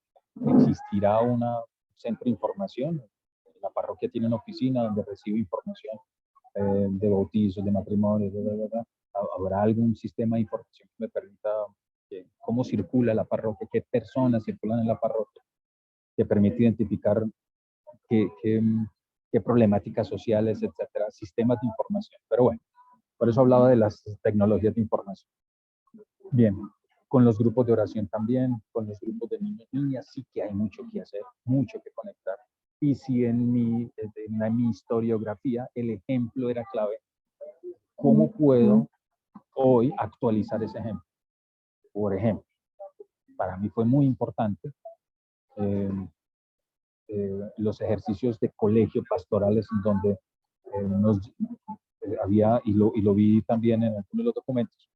¿existirá un centro de información? La parroquia tiene una oficina donde recibe información de bautizos, de matrimonios, ¿habrá algún sistema de información que me permita cómo circula la parroquia, qué personas circulan en la parroquia, que permite identificar qué problemáticas sociales, etcétera, sistemas de información? Pero bueno, por eso hablaba de las tecnologías de información. Bien, con los grupos de oración también, con los grupos de niños, niñas, sí que hay mucho que hacer, mucho que conectar. Y si en mi historiografía el ejemplo era clave, ¿cómo puedo hoy actualizar ese ejemplo? Por ejemplo, para mí fue muy importante los ejercicios de colegio pastorales donde había, y lo vi también en algunos de los documentos,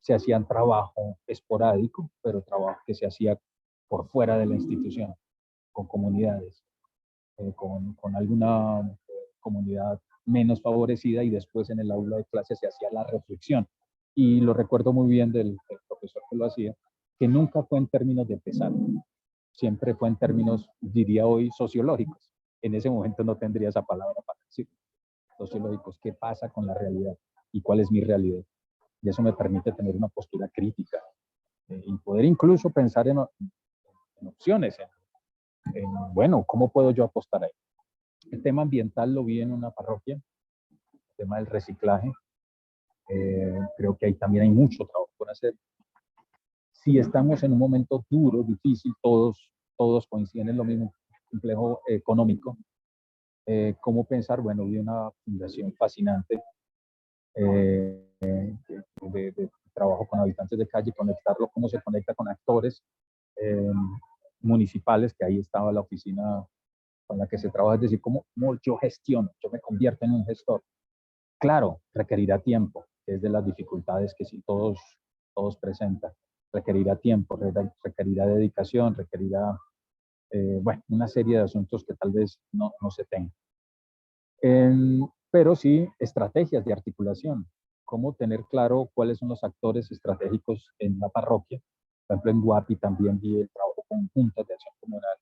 se hacían trabajo esporádico, pero trabajo que se hacía por fuera de la institución, con comunidades, con alguna comunidad menos favorecida, y después en el aula de clase se hacía la reflexión. Y lo recuerdo muy bien del profesor que lo hacía, que nunca fue en términos de pesar, siempre fue en términos, diría hoy, sociológicos. En ese momento no tendría esa palabra para decir sociológicos, ¿qué pasa con la realidad y cuál es mi realidad? Y eso me permite tener una postura crítica y poder incluso pensar en opciones, bueno, ¿cómo puedo yo apostar ahí? El tema ambiental lo vi en una parroquia, el tema del reciclaje, creo que ahí también hay mucho trabajo por hacer. Si estamos en un momento duro, difícil, todos coinciden en lo mismo, complejo económico, ¿cómo pensar? Bueno, vi una fundación fascinante de trabajo con habitantes de calle, conectarlo, cómo se conecta con actores municipales, que ahí estaba la oficina con la que se trabaja, es decir, cómo yo gestiono, yo me convierto en un gestor. Claro, requerirá tiempo, que es de las dificultades que sí todos presentan. Requerirá tiempo, requerirá dedicación, requerirá, bueno, una serie de asuntos que tal vez no se tengan. Pero sí estrategias de articulación. cómo tener claro cuáles son los actores estratégicos en la parroquia. Por ejemplo, en Guapi también vi el trabajo conjunto de acción comunal.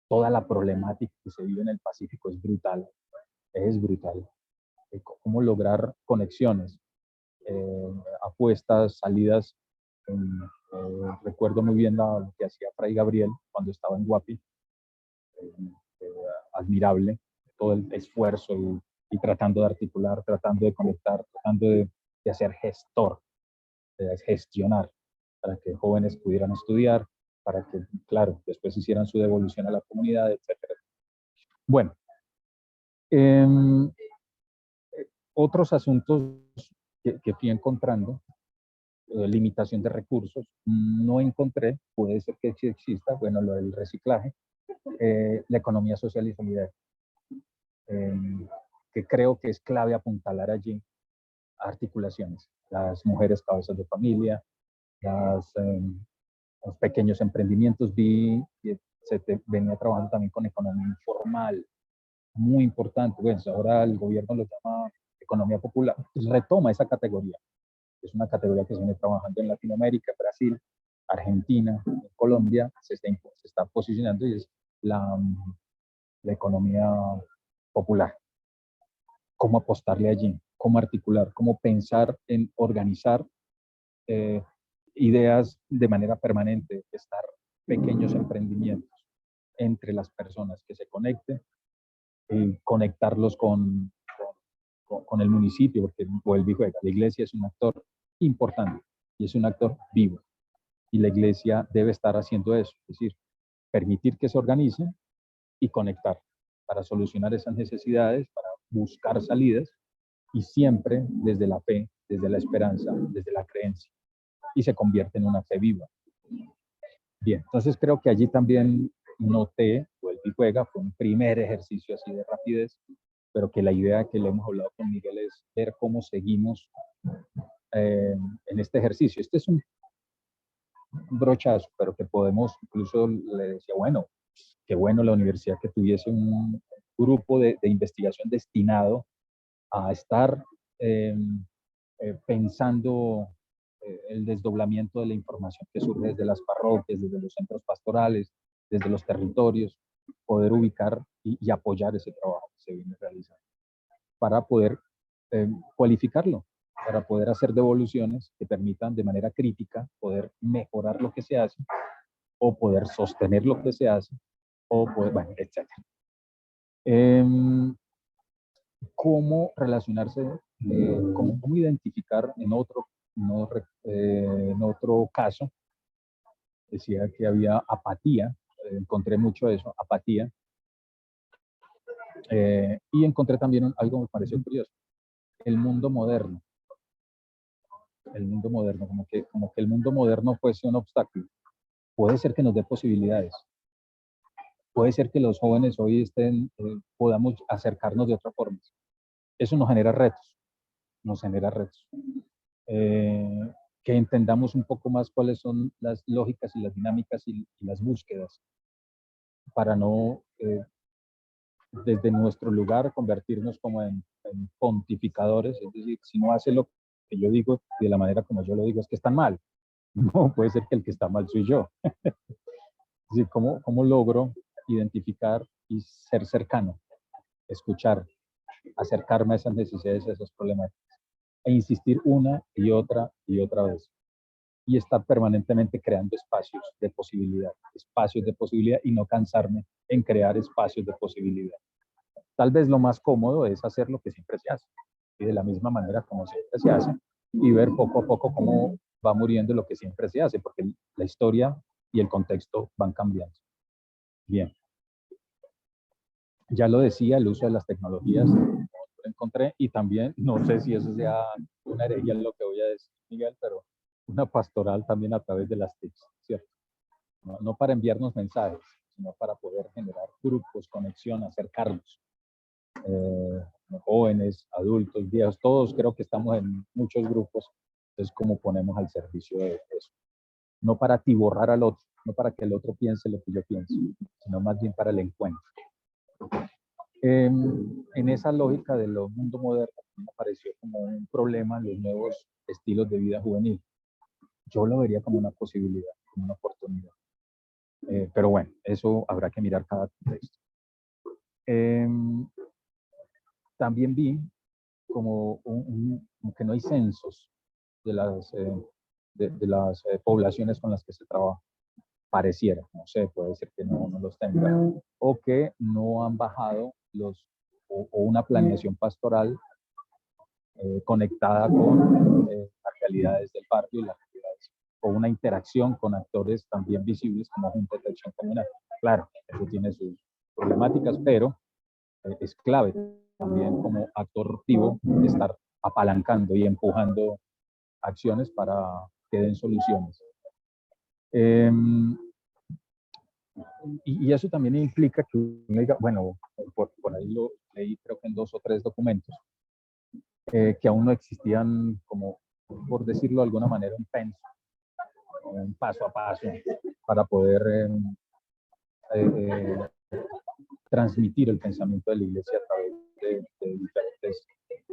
Toda la problemática que se vive en el Pacífico es brutal, es brutal. Cómo lograr conexiones, apuestas, salidas. Recuerdo muy bien lo que hacía Fray Gabriel cuando estaba en Guapi, admirable, todo el esfuerzo y tratando de articular, tratando de conectar, tratando de hacer gestor, de gestionar, para que jóvenes pudieran estudiar, para que, claro, después hicieran su devolución a la comunidad, etc. Bueno, otros asuntos que fui encontrando, limitación de recursos, no encontré, puede ser que sí exista, bueno, lo del reciclaje, la economía social y solidaria, que creo que es clave apuntalar allí articulaciones, las mujeres cabezas de familia, los pequeños emprendimientos. Vi que venía trabajando también con economía informal, muy importante. Bueno, ahora el gobierno lo llama economía popular, retoma esa categoría. Es una categoría que se viene trabajando en Latinoamérica, Brasil, Argentina, Colombia, se está posicionando y es la economía popular. ¿Cómo apostarle allí? ¿Cómo articular? ¿Cómo pensar en organizar ideas de manera permanente? Estar pequeños emprendimientos entre las personas que se conecten y conectarlos con el municipio, porque vuelve y juega. La iglesia es un actor importante y es un actor vivo. Y la iglesia debe estar haciendo eso, es decir, permitir que se organice y conectar para solucionar esas necesidades, para buscar salidas y siempre desde la fe, desde la esperanza, desde la creencia. Y se convierte en una fe viva. Bien, entonces creo que allí también noté, vuelve y juega, fue un primer ejercicio así de rapidez, pero que la idea que le hemos hablado con Miguel es ver cómo seguimos en este ejercicio. Este es un brochazo, pero que podemos, incluso le decía, bueno, qué bueno la universidad que tuviese un grupo de investigación destinado a estar pensando el desdoblamiento de la información que surge desde las parroquias, desde los centros pastorales, desde los territorios, poder ubicar y apoyar ese trabajo que se viene realizando para poder cualificarlo, para poder hacer devoluciones que permitan de manera crítica poder mejorar lo que se hace o poder sostener lo que se hace o poder, bueno, etc. ¿Cómo relacionarse, cómo identificar en otro caso? Decía que había apatía, encontré mucho eso, apatía, y encontré también algo que me pareció curioso, el mundo moderno, como que el mundo moderno fuese un obstáculo. Puede ser que nos dé posibilidades, puede ser que los jóvenes hoy podamos acercarnos de otra forma. Eso nos genera retos, que entendamos un poco más cuáles son las lógicas y las dinámicas y las búsquedas para no, desde nuestro lugar, convertirnos como en pontificadores, es decir, si no hace lo que yo digo de la manera como yo lo digo, es que están mal. No, puede ser que el que está mal soy yo. Es decir, ¿cómo logro identificar y ser cercano, escuchar, acercarme a esas necesidades, a esos problemáticas, e insistir una y otra vez? Y estar permanentemente creando espacios de posibilidad y no cansarme en crear espacios de posibilidad. Tal vez lo más cómodo es hacer lo que siempre se hace, y de la misma manera como siempre se hace, y ver poco a poco cómo va muriendo lo que siempre se hace, porque la historia y el contexto van cambiando. Bien. Ya lo decía, el uso de las tecnologías, lo encontré, y también, no sé si eso sea una herejía lo que voy a decir, Miguel, pero una pastoral también a través de las TICs, ¿cierto? No para enviarnos mensajes, sino para poder generar grupos, conexión, acercarnos. Jóvenes, adultos, viejos, todos creo que estamos en muchos grupos, entonces cómo ponemos al servicio de eso. No para atiborrar al otro, no para que el otro piense lo que yo pienso, sino más bien para el encuentro. En esa lógica del mundo moderno me apareció como un problema los nuevos estilos de vida juvenil. Yo lo vería como una posibilidad, como una oportunidad. Pero bueno, eso habrá que mirar cada contexto. También vi como que no hay censos de las poblaciones con las que se trabaja. Pareciera, no sé, puede ser que no los tengan, o que no han bajado o una planeación pastoral conectada con las realidades del barrio y las realidades, o una interacción con actores también visibles como Junta de Acción Comunal. Claro, eso tiene sus problemáticas, pero es clave también como actor activo estar apalancando y empujando acciones para que den soluciones. Y eso también implica que uno diga, bueno, por ahí lo leí creo que en 2 o 3 documentos, que aún no existían como, por decirlo de alguna manera, un paso a paso para poder transmitir el pensamiento de la iglesia a través de diferentes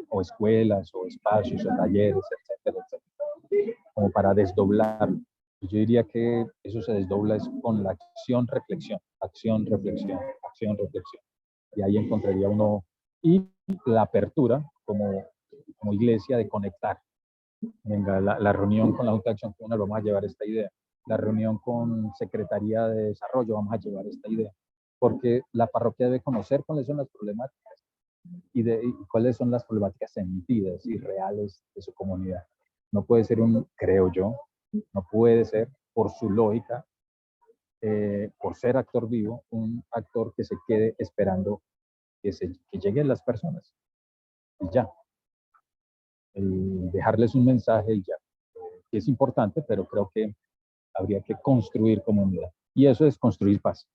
o escuelas o espacios o talleres, etcétera, etcétera, como para desdoblarlo. Yo diría que eso se desdobla es con la acción, reflexión, acción, reflexión, acción, reflexión. Y ahí encontraría uno, y la apertura como iglesia de conectar. Venga, la reunión con la Junta de Acción Comunal, vamos a llevar esta idea. La reunión con Secretaría de Desarrollo, vamos a llevar esta idea. Porque la parroquia debe conocer cuáles son las problemáticas y cuáles son las problemáticas sentidas y reales de su comunidad. No puede ser creo yo, no puede ser, por su lógica, por ser actor vivo, un actor que se quede esperando que lleguen las personas. Y ya. Dejarles un mensaje y ya. Que es importante, pero creo que habría que construir comunidad. Y eso es construir paz.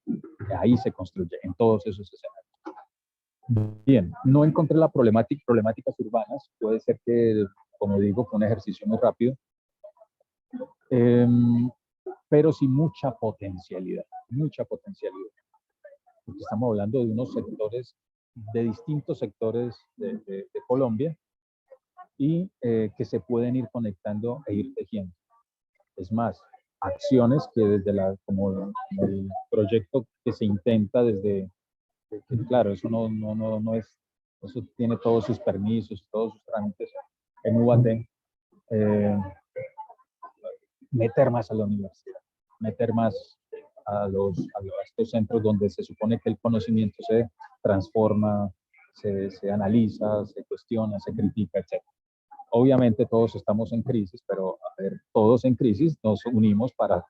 Ahí se construye, en todos esos escenarios. Bien, no encontré problemáticas urbanas. Puede ser que, como digo, fue un ejercicio muy rápido. Pero sí mucha potencialidad, mucha potencialidad. Porque estamos hablando de unos sectores, de distintos sectores de Colombia, y que se pueden ir conectando e ir tejiendo. Es más, acciones que desde como el proyecto que se intenta desde, claro, eso no es, eso tiene todos sus permisos, todos sus trámites en UAT, meter más a la universidad, meter más a estos centros donde se supone que el conocimiento se transforma, se analiza, se cuestiona, se critica, etc. Obviamente todos estamos en crisis, pero a ver, todos en crisis nos unimos para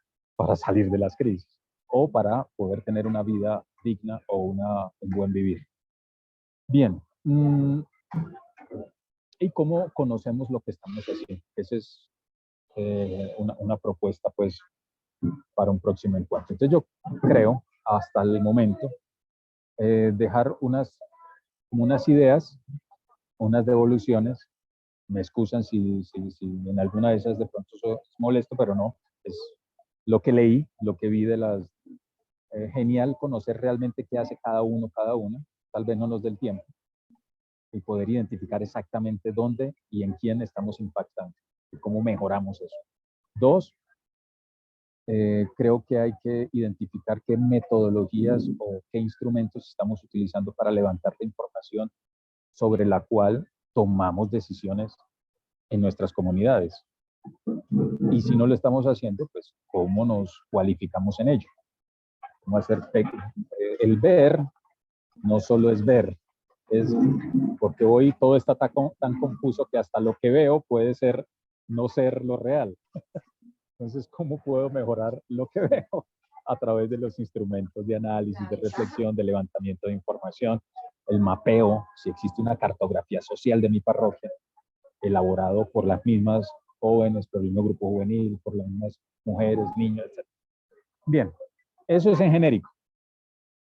salir de las crisis o para poder tener una vida digna o un buen vivir. Bien. ¿Y cómo conocemos lo que estamos haciendo? Esa es una propuesta, pues, para un próximo encuentro. Entonces yo creo, hasta el momento, dejar unas ideas, unas devoluciones. Me excusan si en alguna de esas de pronto es molesto, pero no, es lo que leí, lo que vi de las... genial conocer realmente qué hace cada uno, tal vez no nos dé el tiempo, y poder identificar exactamente dónde y en quién estamos impactando y cómo mejoramos eso. 2, creo que hay que identificar qué metodologías o qué instrumentos estamos utilizando para levantar la información sobre la cual tomamos decisiones en nuestras comunidades. Y si no lo estamos haciendo, pues cómo nos cualificamos en ello. Cómo hacer el ver no solo es ver, es porque hoy todo está tan confuso que hasta lo que veo puede ser no ser lo real. Entonces, ¿cómo puedo mejorar lo que veo? A través de los instrumentos de análisis, de reflexión, de levantamiento de información, el mapeo, si existe una cartografía social de mi parroquia, elaborado por las mismas jóvenes, por el mismo grupo juvenil, por las mismas mujeres, niños, etc. Bien, eso es en genérico.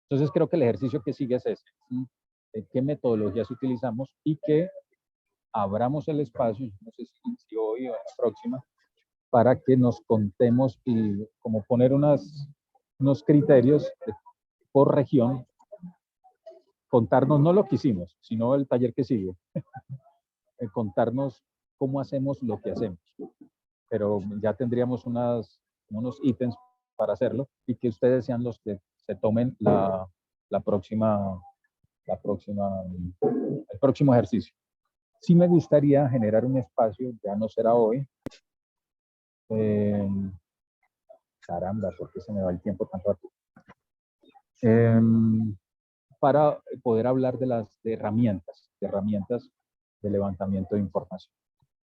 Entonces creo que el ejercicio que sigue es ese. ¿Qué metodologías utilizamos? Y que abramos el espacio, no sé si hoy o en la próxima, para que nos contemos y como poner unos criterios por región contarnos no lo que hicimos, sino el taller que sigue. Contarnos cómo hacemos lo que hacemos. Pero ya tendríamos unos ítems para hacerlo y que ustedes sean los que se tomen el próximo ejercicio. Sí me gustaría generar un espacio, ya no será hoy. Caramba, ¿por qué se me va el tiempo tan rápido? Para poder hablar de herramientas de levantamiento de información.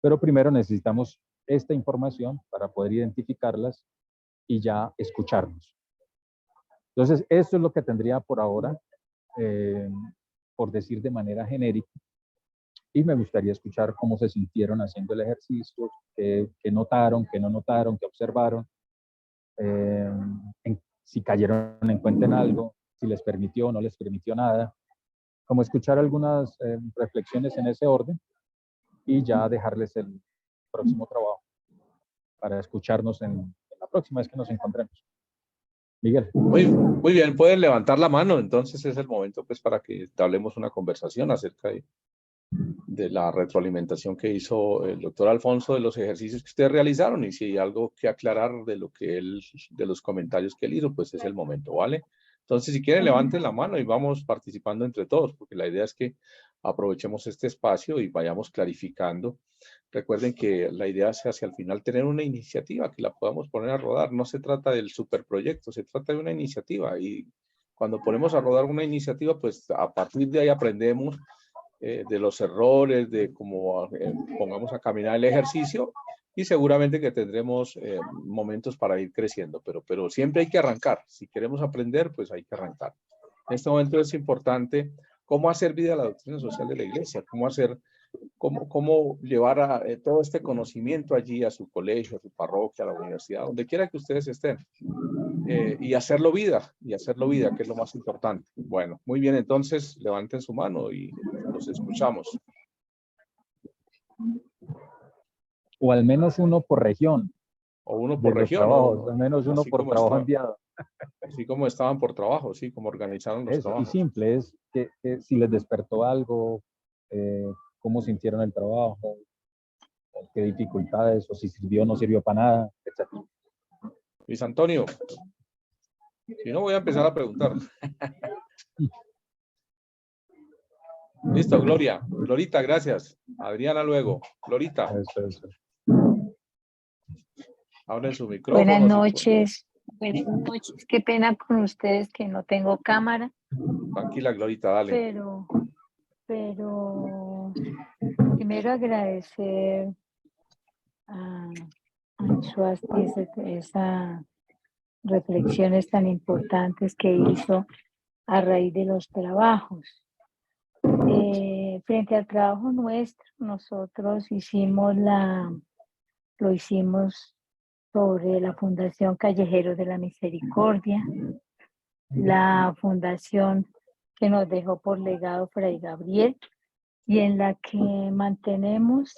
Pero primero necesitamos esta información para poder identificarlas y ya escucharnos. Entonces, esto es lo que tendría por ahora, por decir de manera genérica, y me gustaría escuchar cómo se sintieron haciendo el ejercicio, qué notaron, qué no notaron, qué observaron, si cayeron en cuenta en algo, si les permitió o no les permitió nada, como escuchar algunas reflexiones en ese orden y ya dejarles el próximo trabajo para escucharnos en la próxima vez que nos encontremos. Miguel. Muy bien, pueden levantar la mano, entonces es el momento pues para que hablemos una conversación acerca de la retroalimentación que hizo el doctor Alfonso de los ejercicios que ustedes realizaron, y si hay algo que aclarar de los comentarios que él hizo, pues es el momento, ¿vale? Entonces, si quieren, levanten la mano y vamos participando entre todos, porque la idea es que aprovechemos este espacio y vayamos clarificando. Recuerden que la idea es hacia el final tener una iniciativa que la podamos poner a rodar. No se trata del superproyecto, se trata de una iniciativa, y cuando ponemos a rodar una iniciativa, pues a partir de ahí aprendemos de los errores, de cómo pongamos a caminar el ejercicio, y seguramente que tendremos momentos para ir creciendo, pero siempre hay que arrancar. Si queremos aprender, pues hay que arrancar. En este momento es importante cómo hacer vida la doctrina social de la iglesia, cómo llevar todo este conocimiento allí a su colegio, a su parroquia, a la universidad, donde quiera que ustedes estén. Y hacerlo vida, que es lo más importante. Bueno, muy bien, entonces levanten su mano y los escuchamos. O al menos uno por región. O uno por región. Trabajos, al menos uno por trabajo enviado. Así como estaban por trabajo, sí, como organizaron los trabajos. Y simple, es que si les despertó algo, cómo sintieron el trabajo, qué dificultades, o si sirvió o no sirvió para nada, etc. Luis Antonio, si no voy a empezar a preguntar. Listo, Gloria. Glorita, gracias. Adriana luego. Glorita. Eso. Abren su micrófono. Buenas noches. Buenas noches. Qué pena con ustedes que no tengo cámara. Tranquila, Glorita, dale. Pero primero agradecer a Suasti esas reflexiones tan importantes que hizo a raíz de los trabajos. Frente al trabajo nuestro, nosotros lo hicimos sobre la Fundación Callejeros de la Misericordia, la fundación que nos dejó por legado Fray Gabriel, y en la que mantenemos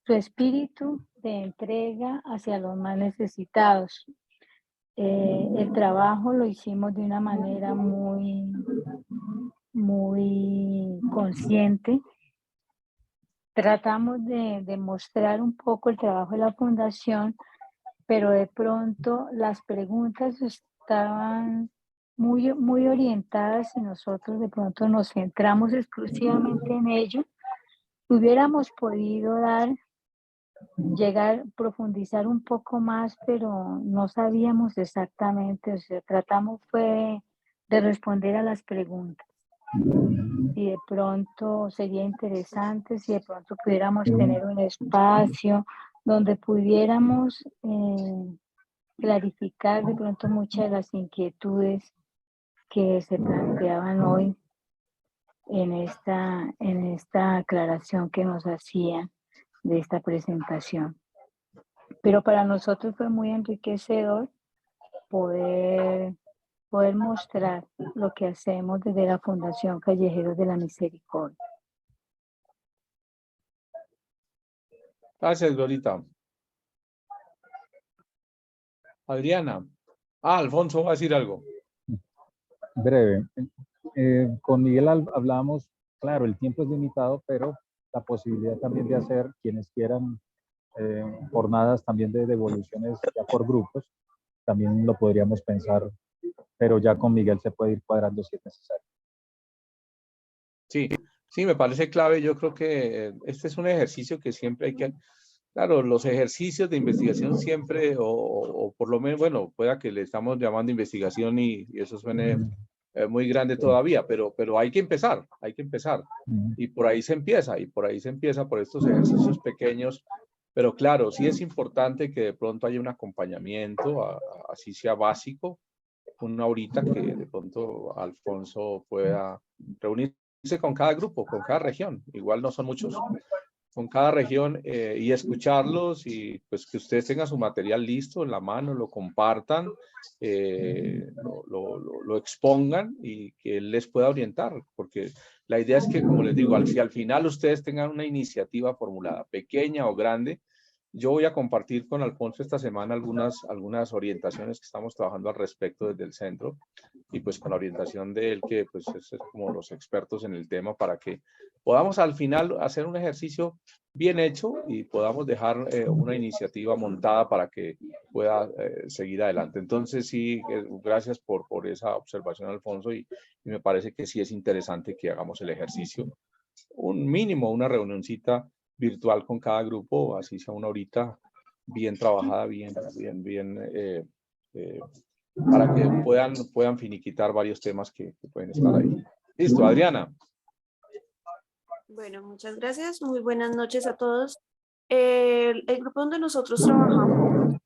su espíritu de entrega hacia los más necesitados. El trabajo lo hicimos de una manera muy consciente. Tratamos de mostrar un poco el trabajo de la fundación, pero de pronto las preguntas estaban muy orientadas y nosotros de pronto nos centramos exclusivamente en ello. Hubiéramos podido profundizar un poco más, pero no sabíamos exactamente, o sea, tratamos fue de responder a las preguntas. Y de pronto sería interesante si de pronto pudiéramos tener un espacio donde pudiéramos clarificar de pronto muchas de las inquietudes que se planteaban hoy en esta aclaración que nos hacían de esta presentación. Pero para nosotros fue muy enriquecedor poder mostrar lo que hacemos desde la Fundación Callejeros de la Misericordia. Gracias, Glorita. Adriana. Alfonso va a decir algo. Breve. Con Miguel hablábamos, claro, el tiempo es limitado, pero la posibilidad también de hacer, quienes quieran, jornadas también de devoluciones ya por grupos, también lo podríamos pensar, pero ya con Miguel se puede ir cuadrando si es necesario. Sí, sí, me parece clave. Yo creo que este es un ejercicio que siempre hay que... Claro, los ejercicios de investigación siempre, o por lo menos, bueno, pueda que le estamos llamando investigación y eso suene muy grande todavía, pero hay que empezar, hay que empezar. Y por ahí se empieza, y por ahí se empieza por estos ejercicios pequeños. Pero claro, sí es importante que de pronto haya un acompañamiento, así sea básico, una horita que de pronto Alfonso pueda reunirse con cada grupo, con cada región. Igual no son muchos, con cada región y escucharlos y pues que ustedes tengan su material listo en la mano, lo compartan, lo expongan y que él les pueda orientar, porque la idea es que, como les digo, si al final ustedes tengan una iniciativa formulada, pequeña o grande, yo voy a compartir con Alfonso esta semana algunas orientaciones que estamos trabajando al respecto desde el centro y pues con la orientación de él, que pues es como los expertos en el tema, para que podamos al final hacer un ejercicio bien hecho y podamos dejar una iniciativa montada para que pueda seguir adelante. Entonces sí, gracias por esa observación, Alfonso, y me parece que sí es interesante que hagamos el ejercicio. Un mínimo, una reunioncita virtual con cada grupo, así sea una horita bien trabajada, para que puedan finiquitar varios temas que pueden estar ahí. Listo, Adriana. Bueno, muchas gracias. Muy buenas noches a todos. El grupo donde nosotros trabajamos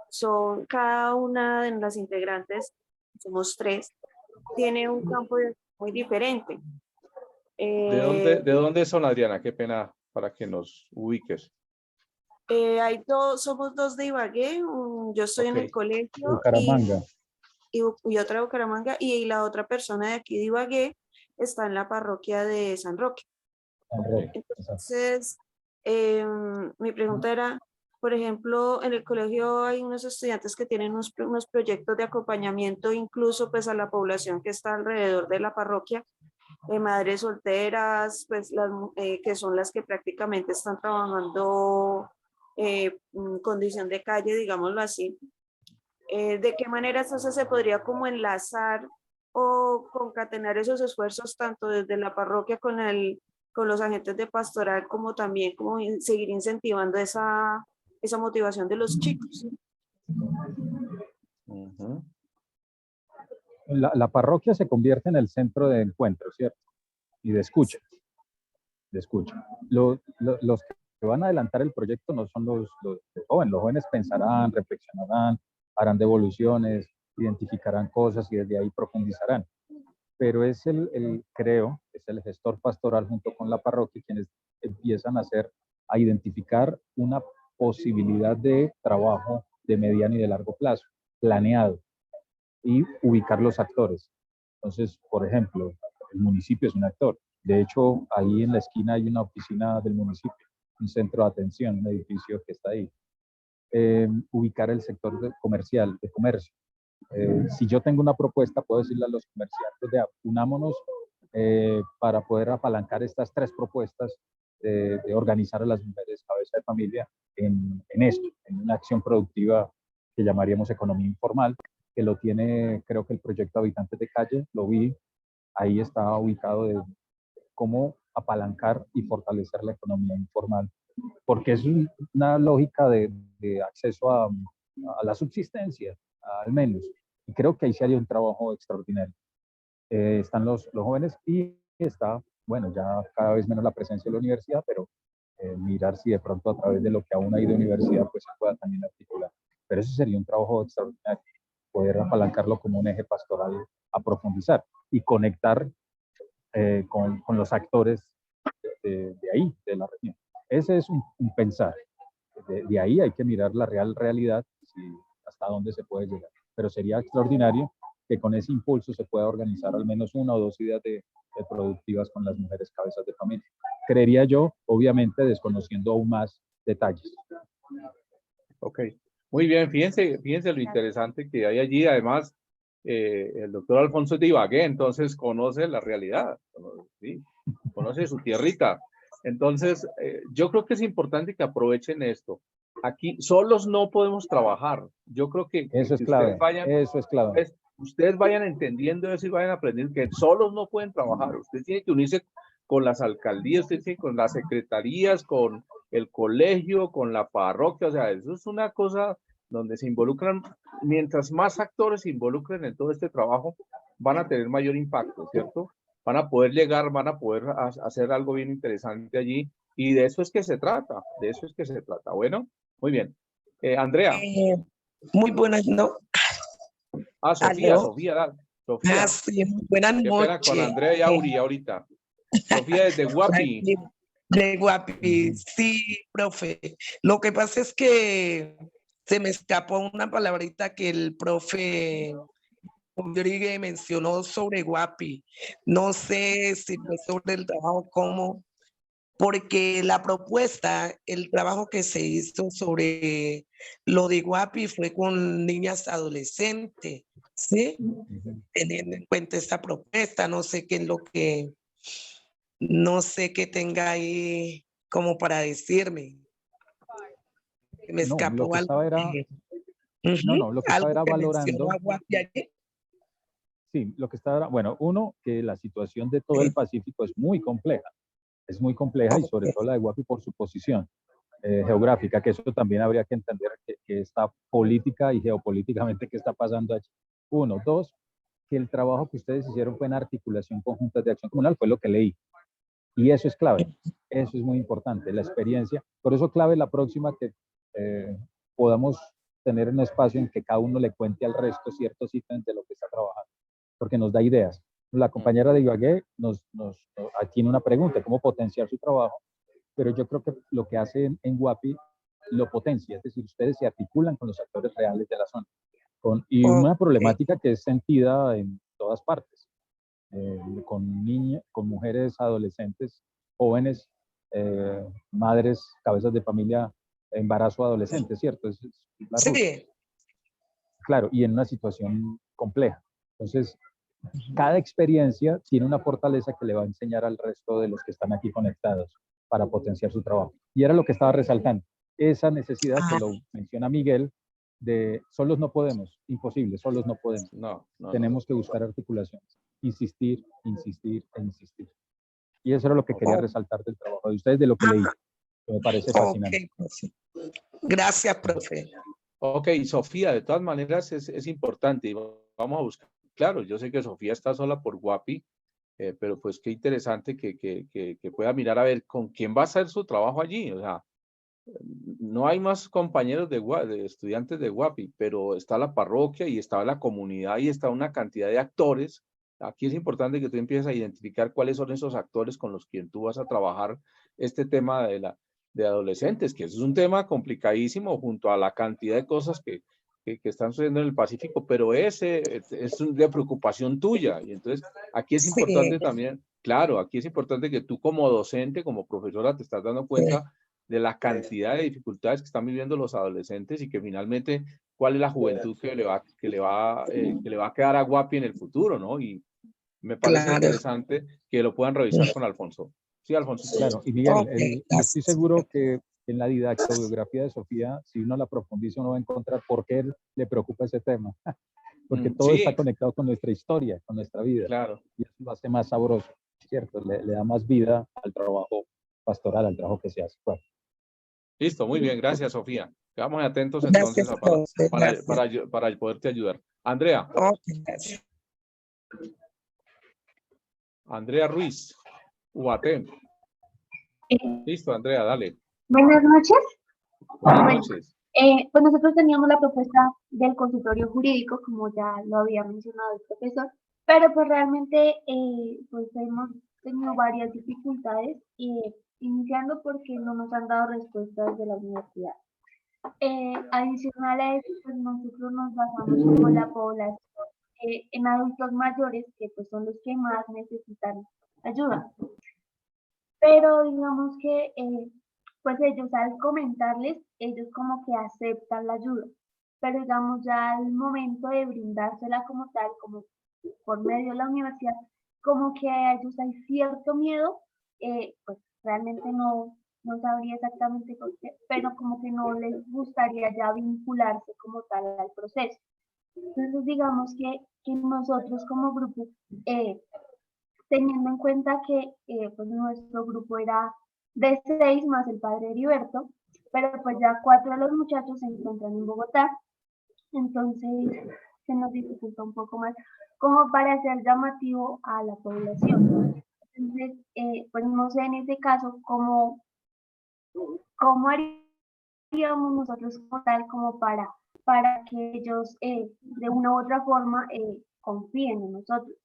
son cada una de las integrantes, somos 3, tiene un campo muy diferente. ¿De dónde son, Adriana? Qué pena para que nos ubiques. Somos 2 de Ibagué, yo estoy en el colegio Bucaramanga. y otra de Bucaramanga, y la otra persona de aquí de Ibagué está en la parroquia de San Roque. Entonces, mi pregunta era, por ejemplo, en el colegio hay unos estudiantes que tienen unos proyectos de acompañamiento incluso pues a la población que está alrededor de la parroquia, madres solteras, pues que son las que prácticamente están trabajando en condición de calle, digámoslo así. ¿De qué manera entonces se podría como enlazar o concatenar esos esfuerzos tanto desde la parroquia con los agentes de pastoral, como también como seguir incentivando esa motivación de los chicos? La parroquia se convierte en el centro de encuentro, ¿cierto? Y de escucha. Los que van a adelantar el proyecto no son los jóvenes. Los jóvenes pensarán, reflexionarán, harán devoluciones, identificarán cosas y desde ahí profundizarán. Pero es creo, es el gestor pastoral junto con la parroquia quienes empiezan a identificar una posibilidad de trabajo de mediano y de largo plazo, planeado, y ubicar los actores. Entonces, por ejemplo, el municipio es un actor. De hecho, ahí en la esquina hay una oficina del municipio, un centro de atención, un edificio que está ahí. Ubicar el sector comercial, de comercio. Si yo tengo una propuesta, puedo decirle a los comerciantes, unámonos para poder apalancar estas 3 propuestas de organizar a las mujeres cabeza de familia en esto, en una acción productiva que llamaríamos economía informal, que lo tiene, creo que el proyecto Habitantes de Calle, lo vi, ahí está ubicado de cómo apalancar y fortalecer la economía informal, porque es una lógica de acceso a la subsistencia, al menos. Y creo que ahí se haría un trabajo extraordinario. Están los jóvenes y está, bueno, ya cada vez menos la presencia de la universidad, pero mirar si de pronto a través de lo que aún hay de universidad, pues se pueda también articular. Pero eso sería un trabajo extraordinario, poder apalancarlo como un eje pastoral a profundizar y conectar con los actores de ahí, de la región. Ese es un pensar. De ahí hay que mirar la realidad, hasta dónde se puede llegar. Pero sería extraordinario que con ese impulso se pueda organizar al menos 1 o 2 ideas de productivas con las mujeres cabezas de familia. Creería yo, obviamente desconociendo aún más detalles. Ok, muy bien, fíjense lo interesante que hay allí. Además, el doctor Alfonso es de Ibagué, entonces conoce la realidad, ¿sí? Conoce su tierrita. Entonces, yo creo que es importante que aprovechen esto. Aquí solos no podemos trabajar. Yo creo que Eso es si clave, ustedes vayan, eso es clave. ustedes vayan entendiendo eso y vayan aprendiendo que solos no pueden trabajar. Ustedes tienen que unirse con las alcaldías, ustedes tienen con las secretarías, con el colegio, con la parroquia. O sea, eso es una cosa donde se involucran, mientras más actores se involucren en todo este trabajo, van a tener mayor impacto, ¿cierto? Van a poder llegar, van a poder hacer algo bien interesante allí, y de eso es que se trata, de eso es que se trata. Bueno, muy bien. Andrea. Muy buenas, no. Sofía, ¿Aló? Sofía, Sofía. Sí, muy buenas Qué pena con noches. Andrea y Auri ahorita. Sofía desde Guapi. De Guapi, sí, profe. Lo que pasa es que se me escapó una palabrita que el profe Rodríguez mencionó sobre Guapi. No sé si fue sobre el trabajo como, porque la propuesta, el trabajo que se hizo sobre lo de Guapi fue con niñas adolescentes, ¿sí? Teniendo en cuenta esta propuesta, no sé qué es lo que, no sé qué tenga ahí como para decirme. Me No, lo escapó que algo. estaba era, lo que estaba Algo era que mencionó valorando. a Guapi ayer. Sí, lo que está, bueno, uno, que la situación de todo el Pacífico es muy compleja y sobre todo la de Guapi por su posición geográfica, que eso también habría que entender que está política y geopolíticamente qué está pasando allí. Uno, dos, que el trabajo que ustedes hicieron fue en articulación conjunta de acción comunal, fue lo que leí. Y eso es clave, eso es muy importante, la experiencia. Por eso clave la próxima que podamos tener un espacio en que cada uno le cuente al resto ciertos ítems de lo que está trabajando, porque nos da ideas. La compañera de Ibagué tiene una pregunta, ¿cómo potenciar su trabajo? Pero yo creo que lo que hace en Guapi lo potencia, es decir, ustedes se articulan con los actores reales de la zona. Y una problemática que es sentida en todas partes, con niñas, con mujeres, adolescentes, jóvenes, madres, cabezas de familia, embarazo adolescente, ¿cierto? Es la ruta. Sí. Claro, y en una situación compleja. Entonces, cada experiencia tiene una fortaleza que le va a enseñar al resto de los que están aquí conectados para potenciar su trabajo. Y era lo que estaba resaltando, esa necesidad que lo menciona Miguel, de solos no podemos, imposible, solos no podemos. Tenemos que buscar articulaciones, insistir, insistir e insistir. Y eso era lo que quería resaltar del trabajo de ustedes, de lo que leí, que me parece fascinante. Gracias, profe. Ok, Sofía, de todas maneras es importante y vamos a buscar. Claro, yo sé que Sofía está sola por Guapi, pero pues qué interesante que pueda mirar a ver con quién va a hacer su trabajo allí. O sea, no hay más compañeros de estudiantes de Guapi, pero está la parroquia y está la comunidad y está una cantidad de actores. Aquí es importante que tú empieces a identificar cuáles son esos actores con los que tú vas a trabajar este tema de adolescentes, que es un tema complicadísimo junto a la cantidad de cosas que están sucediendo en el Pacífico, pero ese es de preocupación tuya. Y entonces aquí es importante también, claro, aquí es importante que tú como docente, como profesora, te estás dando cuenta de la cantidad de dificultades que están viviendo los adolescentes y que finalmente cuál es la juventud que le va a quedar a Guapi en el futuro, ¿no? Y me parece interesante que lo puedan revisar con Alfonso. Sí, Alfonso. Claro, y Miguel, yo estoy seguro que en la didactobiografía de Sofía, si uno la profundiza, uno va a encontrar por qué le preocupa ese tema. Porque todo está conectado con nuestra historia, con nuestra vida. Claro. Y eso lo hace más sabroso, ¿cierto? Le da más vida al trabajo pastoral, al trabajo que se hace. Bueno. Listo, muy bien, gracias, Sofía. Quedamos atentos entonces para poderte ayudar. Andrea. Andrea Ruiz, UAT. Listo, Andrea, dale. Buenas noches. Buenas noches. Pues nosotros teníamos la propuesta del consultorio jurídico, como ya lo había mencionado el profesor, pero pues realmente pues hemos tenido varias dificultades, iniciando porque no nos han dado respuestas de la universidad. Adicional a eso, pues nosotros nos basamos con la población en adultos mayores, que pues son los que más necesitan ayuda. Pero digamos que pues ellos al comentarles, ellos como que aceptan la ayuda. pero digamos ya al momento de brindársela como tal, como por medio de la universidad, como que a ellos hay cierto miedo, pues realmente no sabría exactamente por qué, pero como que no les gustaría ya vincularse como tal al proceso. Entonces digamos que nosotros como grupo, teniendo en cuenta que pues nuestro grupo era de 6 más el padre Heriberto, pero pues ya 4 de los muchachos se encuentran en Bogotá, entonces se nos dificulta un poco más como para hacer llamativo a la población. Entonces, pues no sé en este caso cómo haríamos nosotros como tal como para que ellos de una u otra forma confíen en nosotros.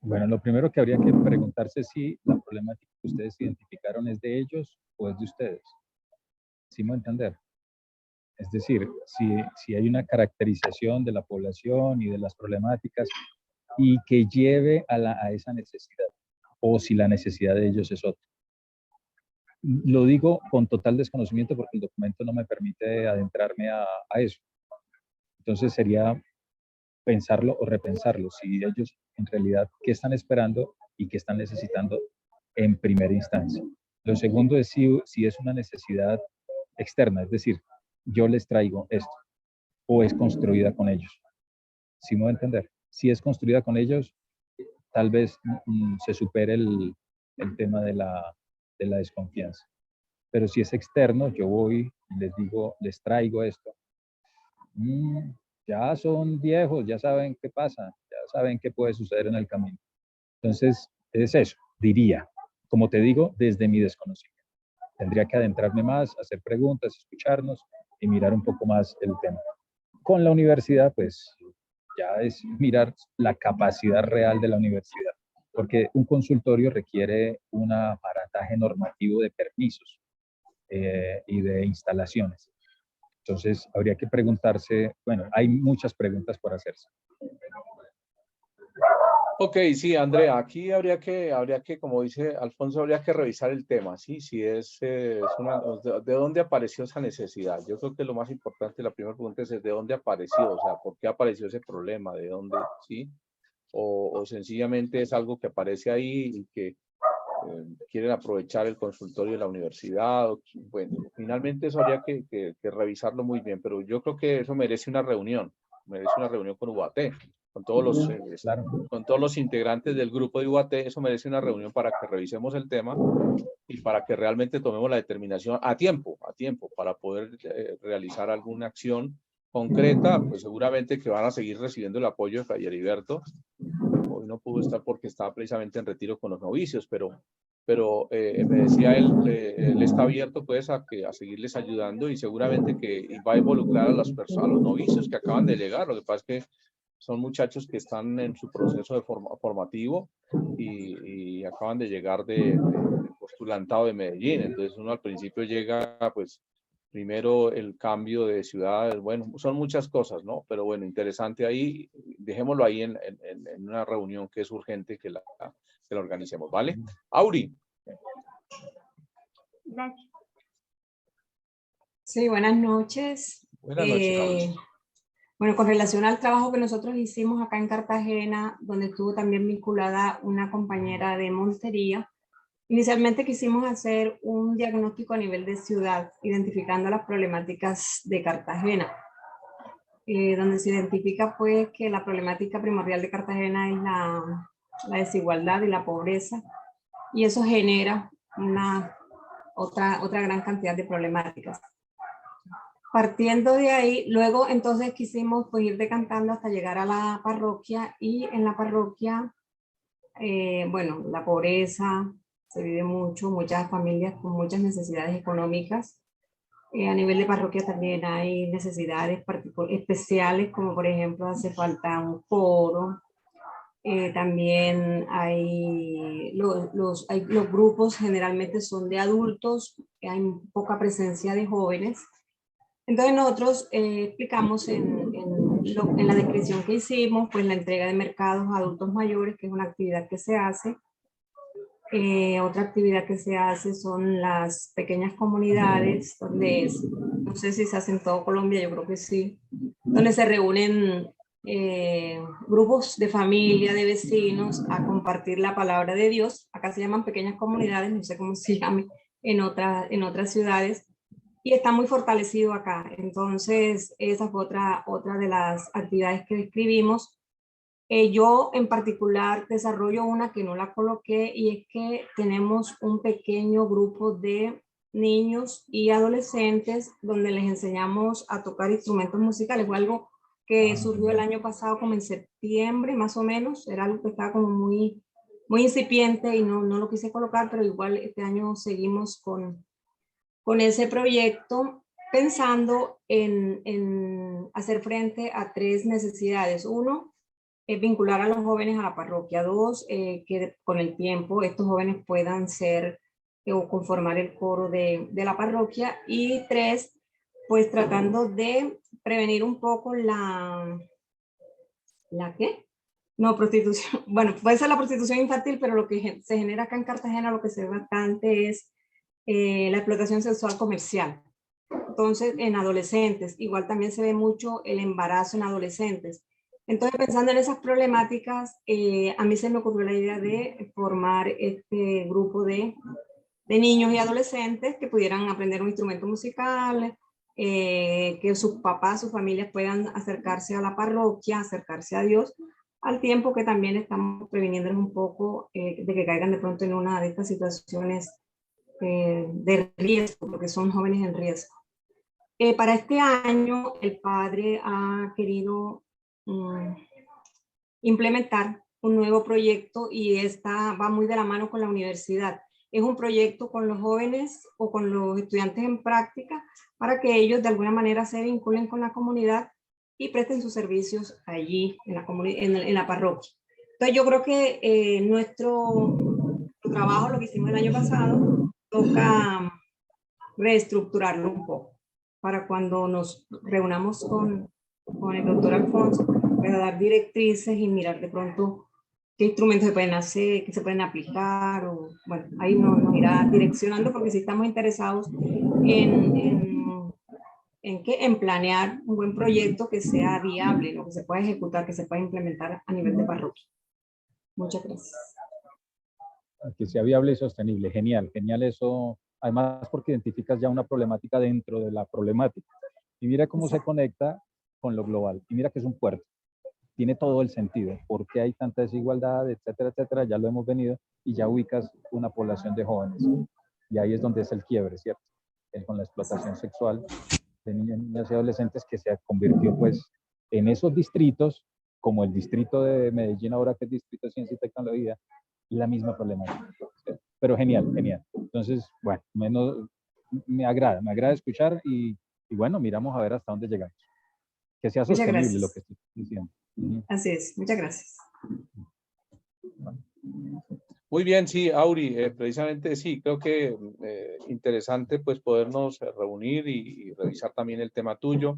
Bueno, lo primero que habría que preguntarse es si la problemática que ustedes identificaron es de ellos o es de ustedes. ¿Sí me voy a entender? Es decir, si hay una caracterización de la población y de las problemáticas y que lleve a esa necesidad, o si la necesidad de ellos es otra. Lo digo con total desconocimiento porque el documento no me permite adentrarme a eso. Entonces sería pensarlo o repensarlo, si ellos en realidad qué están esperando y qué están necesitando en primera instancia. Lo segundo es si es una necesidad externa, es decir, yo les traigo esto o es construida con ellos. ¿Sí me voy a entender? Si es construida con ellos, tal vez se supere el tema de la desconfianza. Pero si es externo, yo voy y les digo, les traigo esto. Ya son viejos, ya saben qué pasa, ya saben qué puede suceder en el camino. Entonces, es eso, diría, como te digo, desde mi desconocimiento. Tendría que adentrarme más, hacer preguntas, escucharnos y mirar un poco más el tema. Con la universidad, pues, ya es mirar la capacidad real de la universidad, porque un consultorio requiere un aparataje normativo de permisos y de instalaciones. Entonces, habría que preguntarse, bueno, hay muchas preguntas por hacerse. Ok, sí, Andrea, aquí habría que, como dice Alfonso, habría que revisar el tema, ¿sí? Si ¿de dónde apareció esa necesidad? Yo creo que lo más importante, la primera pregunta es ¿de dónde apareció? O sea, ¿por qué apareció ese problema? ¿De dónde? ¿Sí? O sencillamente es algo que aparece ahí y que quieren aprovechar el consultorio de la universidad. Bueno, finalmente eso habría que revisarlo muy bien, pero yo creo que eso merece una reunión con UAT, con todos los integrantes del grupo de UAT. Eso merece una reunión para que revisemos el tema y para que realmente tomemos la determinación a tiempo, para poder realizar alguna acción concreta. Pues seguramente que van a seguir recibiendo el apoyo de Fray Heriberto. Hoy no pudo estar porque estaba precisamente en retiro con los novicios, pero me decía él está abierto pues a seguirles ayudando y seguramente que va a involucrar a los novicios que acaban de llegar. Lo que pasa es que son muchachos que están en su proceso de formativo y acaban de llegar de postulantado de Medellín. Entonces uno al principio llega pues primero el cambio de ciudades, bueno, son muchas cosas, ¿no? Pero bueno, interesante ahí, dejémoslo ahí en una reunión que es urgente que la organicemos, ¿vale? Auri. Gracias. Sí, buenas noches. Buenas noches, Auri. Bueno, con relación al trabajo que nosotros hicimos acá en Cartagena, donde estuvo también vinculada una compañera de Montería, inicialmente quisimos hacer un diagnóstico a nivel de ciudad, identificando las problemáticas de Cartagena, donde se identifica pues que la problemática primordial de Cartagena es la desigualdad y la pobreza, y eso genera otra gran cantidad de problemáticas. Partiendo de ahí, luego entonces quisimos pues ir decantando hasta llegar a la parroquia, y en la parroquia, bueno, la pobreza se vive mucho, muchas familias con muchas necesidades económicas. A nivel de parroquia también hay necesidades especiales, como por ejemplo hace falta un foro. También hay los grupos generalmente son de adultos, hay poca presencia de jóvenes. Entonces nosotros explicamos en la descripción que hicimos, pues la entrega de mercados a adultos mayores, que es una actividad que se hace. Otra actividad que se hace son las pequeñas comunidades, donde no sé si se hace en todo Colombia, yo creo que sí, donde se reúnen grupos de familia, de vecinos, a compartir la palabra de Dios. Acá se llaman pequeñas comunidades, no sé cómo se llame en otras ciudades, y está muy fortalecido acá. Entonces, esa fue otra de las actividades que describimos. Yo en particular desarrollo una que no la coloqué, y es que tenemos un pequeño grupo de niños y adolescentes donde les enseñamos a tocar instrumentos musicales. Fue algo que surgió el año pasado, como en septiembre más o menos. Era algo que estaba como muy incipiente y no lo quise colocar, pero igual este año seguimos con ese proyecto, pensando en hacer frente a 3 necesidades. Uno, es vincular a los jóvenes a la parroquia. 2, que con el tiempo estos jóvenes puedan ser o conformar el coro de la parroquia. Y 3, pues tratando de prevenir un poco ¿la qué? No, prostitución. Bueno, puede ser la prostitución infantil, pero lo que se genera acá en Cartagena, lo que se ve bastante es la explotación sexual comercial. Entonces, en adolescentes, igual también se ve mucho el embarazo en adolescentes. Entonces, pensando en esas problemáticas, a mí se me ocurrió la idea de formar este grupo de niños y adolescentes que pudieran aprender un instrumento musical, que sus papás, sus familias puedan acercarse a la parroquia, acercarse a Dios, al tiempo que también estamos previniéndoles un poco de que caigan de pronto en una de estas situaciones de riesgo, porque son jóvenes en riesgo. Para este año, el padre ha querido implementar un nuevo proyecto, y va muy de la mano con la universidad. Es un proyecto con los jóvenes o con los estudiantes en práctica, para que ellos de alguna manera se vinculen con la comunidad y presten sus servicios allí en la parroquia. Entonces yo creo que nuestro trabajo, lo que hicimos el año pasado, toca reestructurarlo un poco para cuando nos reunamos con el doctor Alfonso, para dar directrices y mirar de pronto qué instrumentos se pueden hacer, qué se pueden aplicar, o bueno, ahí nos irá direccionando, porque sí estamos interesados en planear un buen proyecto que sea viable, ¿no? Que se pueda ejecutar, que se pueda implementar a nivel de parroquia. Muchas gracias. Que sea viable y sostenible. Genial, genial eso. Además, porque identificas ya una problemática dentro de la problemática. Y mira cómo se conecta con lo global. Y mira que es un puerto. Tiene todo el sentido. ¿Por qué hay tanta desigualdad, etcétera, etcétera? Ya lo hemos venido, y ya ubicas una población de jóvenes. Y ahí es donde es el quiebre, ¿cierto? Es con la explotación sexual de niñas y adolescentes, que se convirtió pues en esos distritos, como el distrito de Medellín ahora, que es Distrito de Ciencia y Tecnología, la misma problemática. Pero genial, genial. Entonces, bueno, me agrada escuchar, y bueno, miramos a ver hasta dónde llegamos. Que sea sostenible lo que estoy diciendo. Así es, muchas gracias. Muy bien, sí, Auri, precisamente sí, creo que interesante pues podernos reunir y revisar también el tema tuyo,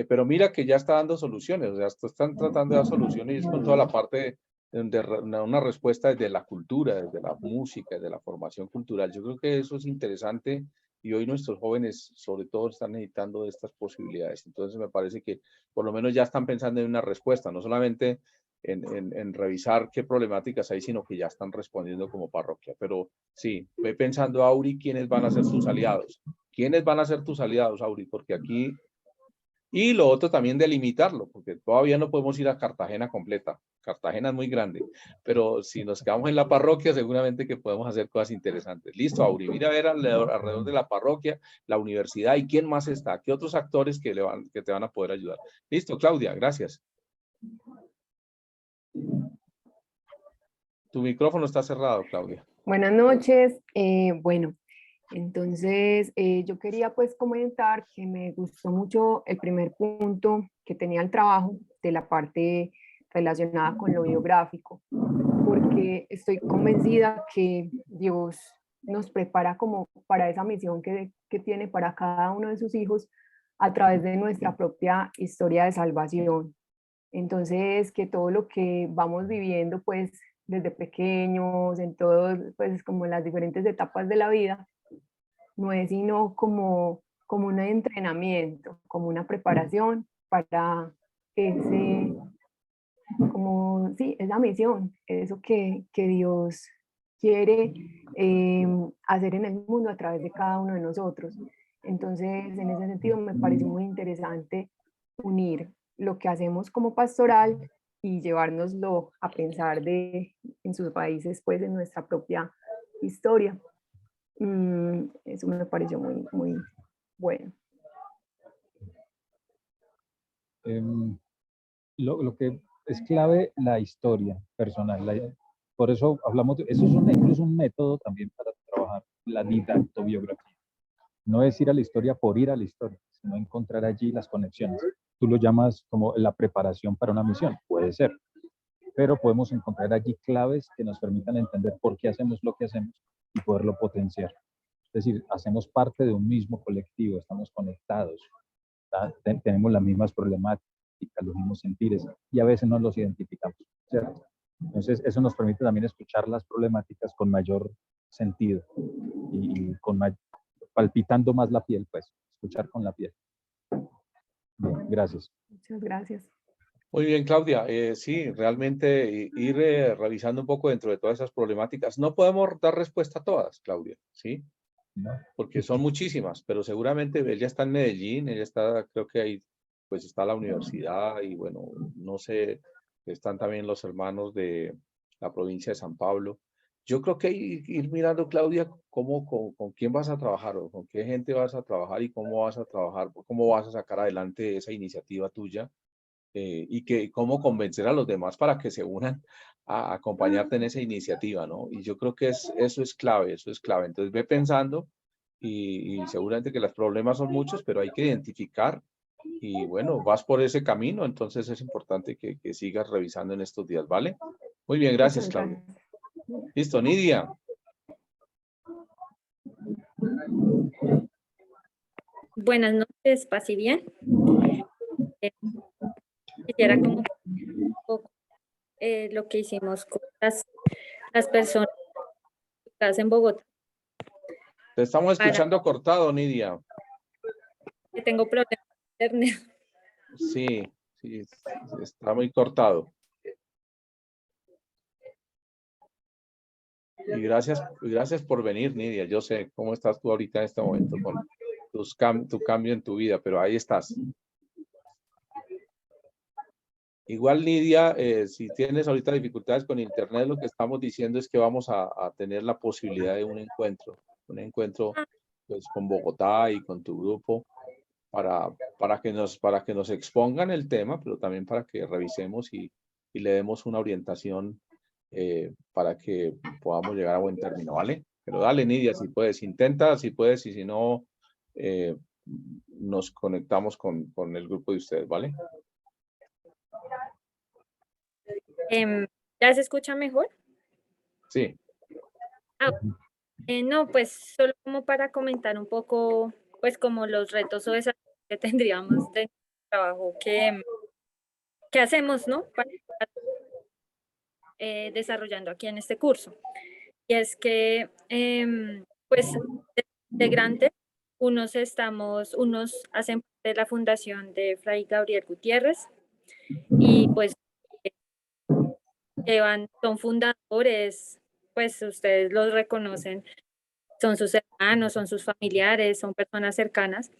pero mira que ya está dando soluciones, o sea, están tratando de dar soluciones con toda la parte de una respuesta desde la cultura, desde la música, desde la formación cultural. Yo creo que eso es interesante, y hoy nuestros jóvenes sobre todo están necesitando de estas posibilidades. Entonces me parece que por lo menos ya están pensando en una respuesta, no solamente en revisar qué problemáticas hay, sino que ya están respondiendo como parroquia. Pero sí, ve pensando, Auri, quiénes van a ser tus aliados. ¿Quiénes van a ser tus aliados, Auri? Porque aquí... Y lo otro también delimitarlo, porque todavía no podemos ir a Cartagena completa. Cartagena es muy grande, pero si nos quedamos en la parroquia, seguramente que podemos hacer cosas interesantes. Listo, Auri, mira a ver alrededor de la parroquia, la universidad, y quién más está, qué otros actores que te van a poder ayudar. Listo, Claudia, gracias. Tu micrófono está cerrado, Claudia. Buenas noches. Bueno, entonces yo quería pues comentar que me gustó mucho el primer punto que tenía el trabajo de la parte relacionada con lo biográfico, porque estoy convencida que Dios nos prepara como para esa misión que tiene para cada uno de sus hijos a través de nuestra propia historia de salvación. Entonces, que todo lo que vamos viviendo pues desde pequeños, en todos, pues como las diferentes etapas de la vida, no es sino como un entrenamiento, como una preparación para ese, como, sí, esa misión, eso que Dios quiere hacer en el mundo a través de cada uno de nosotros. Entonces, en ese sentido, me pareció muy interesante unir lo que hacemos como pastoral y llevárnoslo a pensar en sus países, pues en nuestra propia historia. Eso me pareció muy, muy bueno. Lo que es clave, la historia personal. Por eso hablamos de eso, es incluso un método también para trabajar la didactobiografía. No es ir a la historia por ir a la historia, sino encontrar allí las conexiones. Tú lo llamas como la preparación para una misión, puede ser, pero podemos encontrar allí claves que nos permitan entender por qué hacemos lo que hacemos y poderlo potenciar. Es decir, hacemos parte de un mismo colectivo, estamos conectados, tenemos las mismas problemáticas, los mismos sentires, y a veces no los identificamos, ¿cierto? Entonces, eso nos permite también escuchar las problemáticas con mayor sentido y palpitando más la piel, pues, escuchar con la piel. Bien, gracias. Muchas gracias. Muy bien, Claudia. Sí, realmente ir revisando un poco dentro de todas esas problemáticas. No podemos dar respuesta a todas, Claudia, ¿sí? ¿No? Porque son muchísimas, pero seguramente ella está en Medellín, ella está, creo que ahí, pues está la universidad y bueno, no sé, están también los hermanos de la provincia de San Pablo. Yo creo que ir mirando, Claudia, con quién vas a trabajar o con qué gente vas a trabajar y cómo vas a trabajar, cómo vas a sacar adelante esa iniciativa tuya y cómo convencer a los demás para que se unan a acompañarte en esa iniciativa, ¿no? Y yo creo que eso es clave, eso es clave. Entonces ve pensando y seguramente que los problemas son muchos, pero hay que identificar y bueno, vas por ese camino, entonces es importante que sigas revisando en estos días, ¿vale? Muy bien, gracias, Muchas Claudia. gracias. Listo, Nidia. Buenas noches, Paz y bien. Quisiera como un poco lo que hicimos con las personas en Bogotá. Te estamos escuchando cortado, Nidia. Que tengo problemas de internet. Sí, sí, está muy cortado. Y gracias por venir, Nidia. Yo sé cómo estás tú ahorita en este momento con tu cambio en tu vida, pero ahí estás. Igual, Nidia, si tienes ahorita dificultades con internet, lo que estamos diciendo es que vamos a tener la posibilidad de un encuentro pues, con Bogotá y con tu grupo para que nos expongan el tema, pero también para que revisemos y le demos una orientación para que podamos llegar a buen término, ¿vale? Pero dale, Nidia, si puedes, intenta, si puedes, y si no, nos conectamos con el grupo de ustedes, ¿vale? ¿Ya se escucha mejor? Sí. No, pues solo como para comentar un poco, pues como los retos o desafíos que tendríamos de trabajo que hacemos, ¿no? Para desarrollando aquí en este curso. Y es que, pues, de integrantes, unos hacen parte de la fundación de Fray Gabriel Gutiérrez y pues son fundadores, pues ustedes los reconocen, son sus hermanos, son sus familiares, son personas cercanas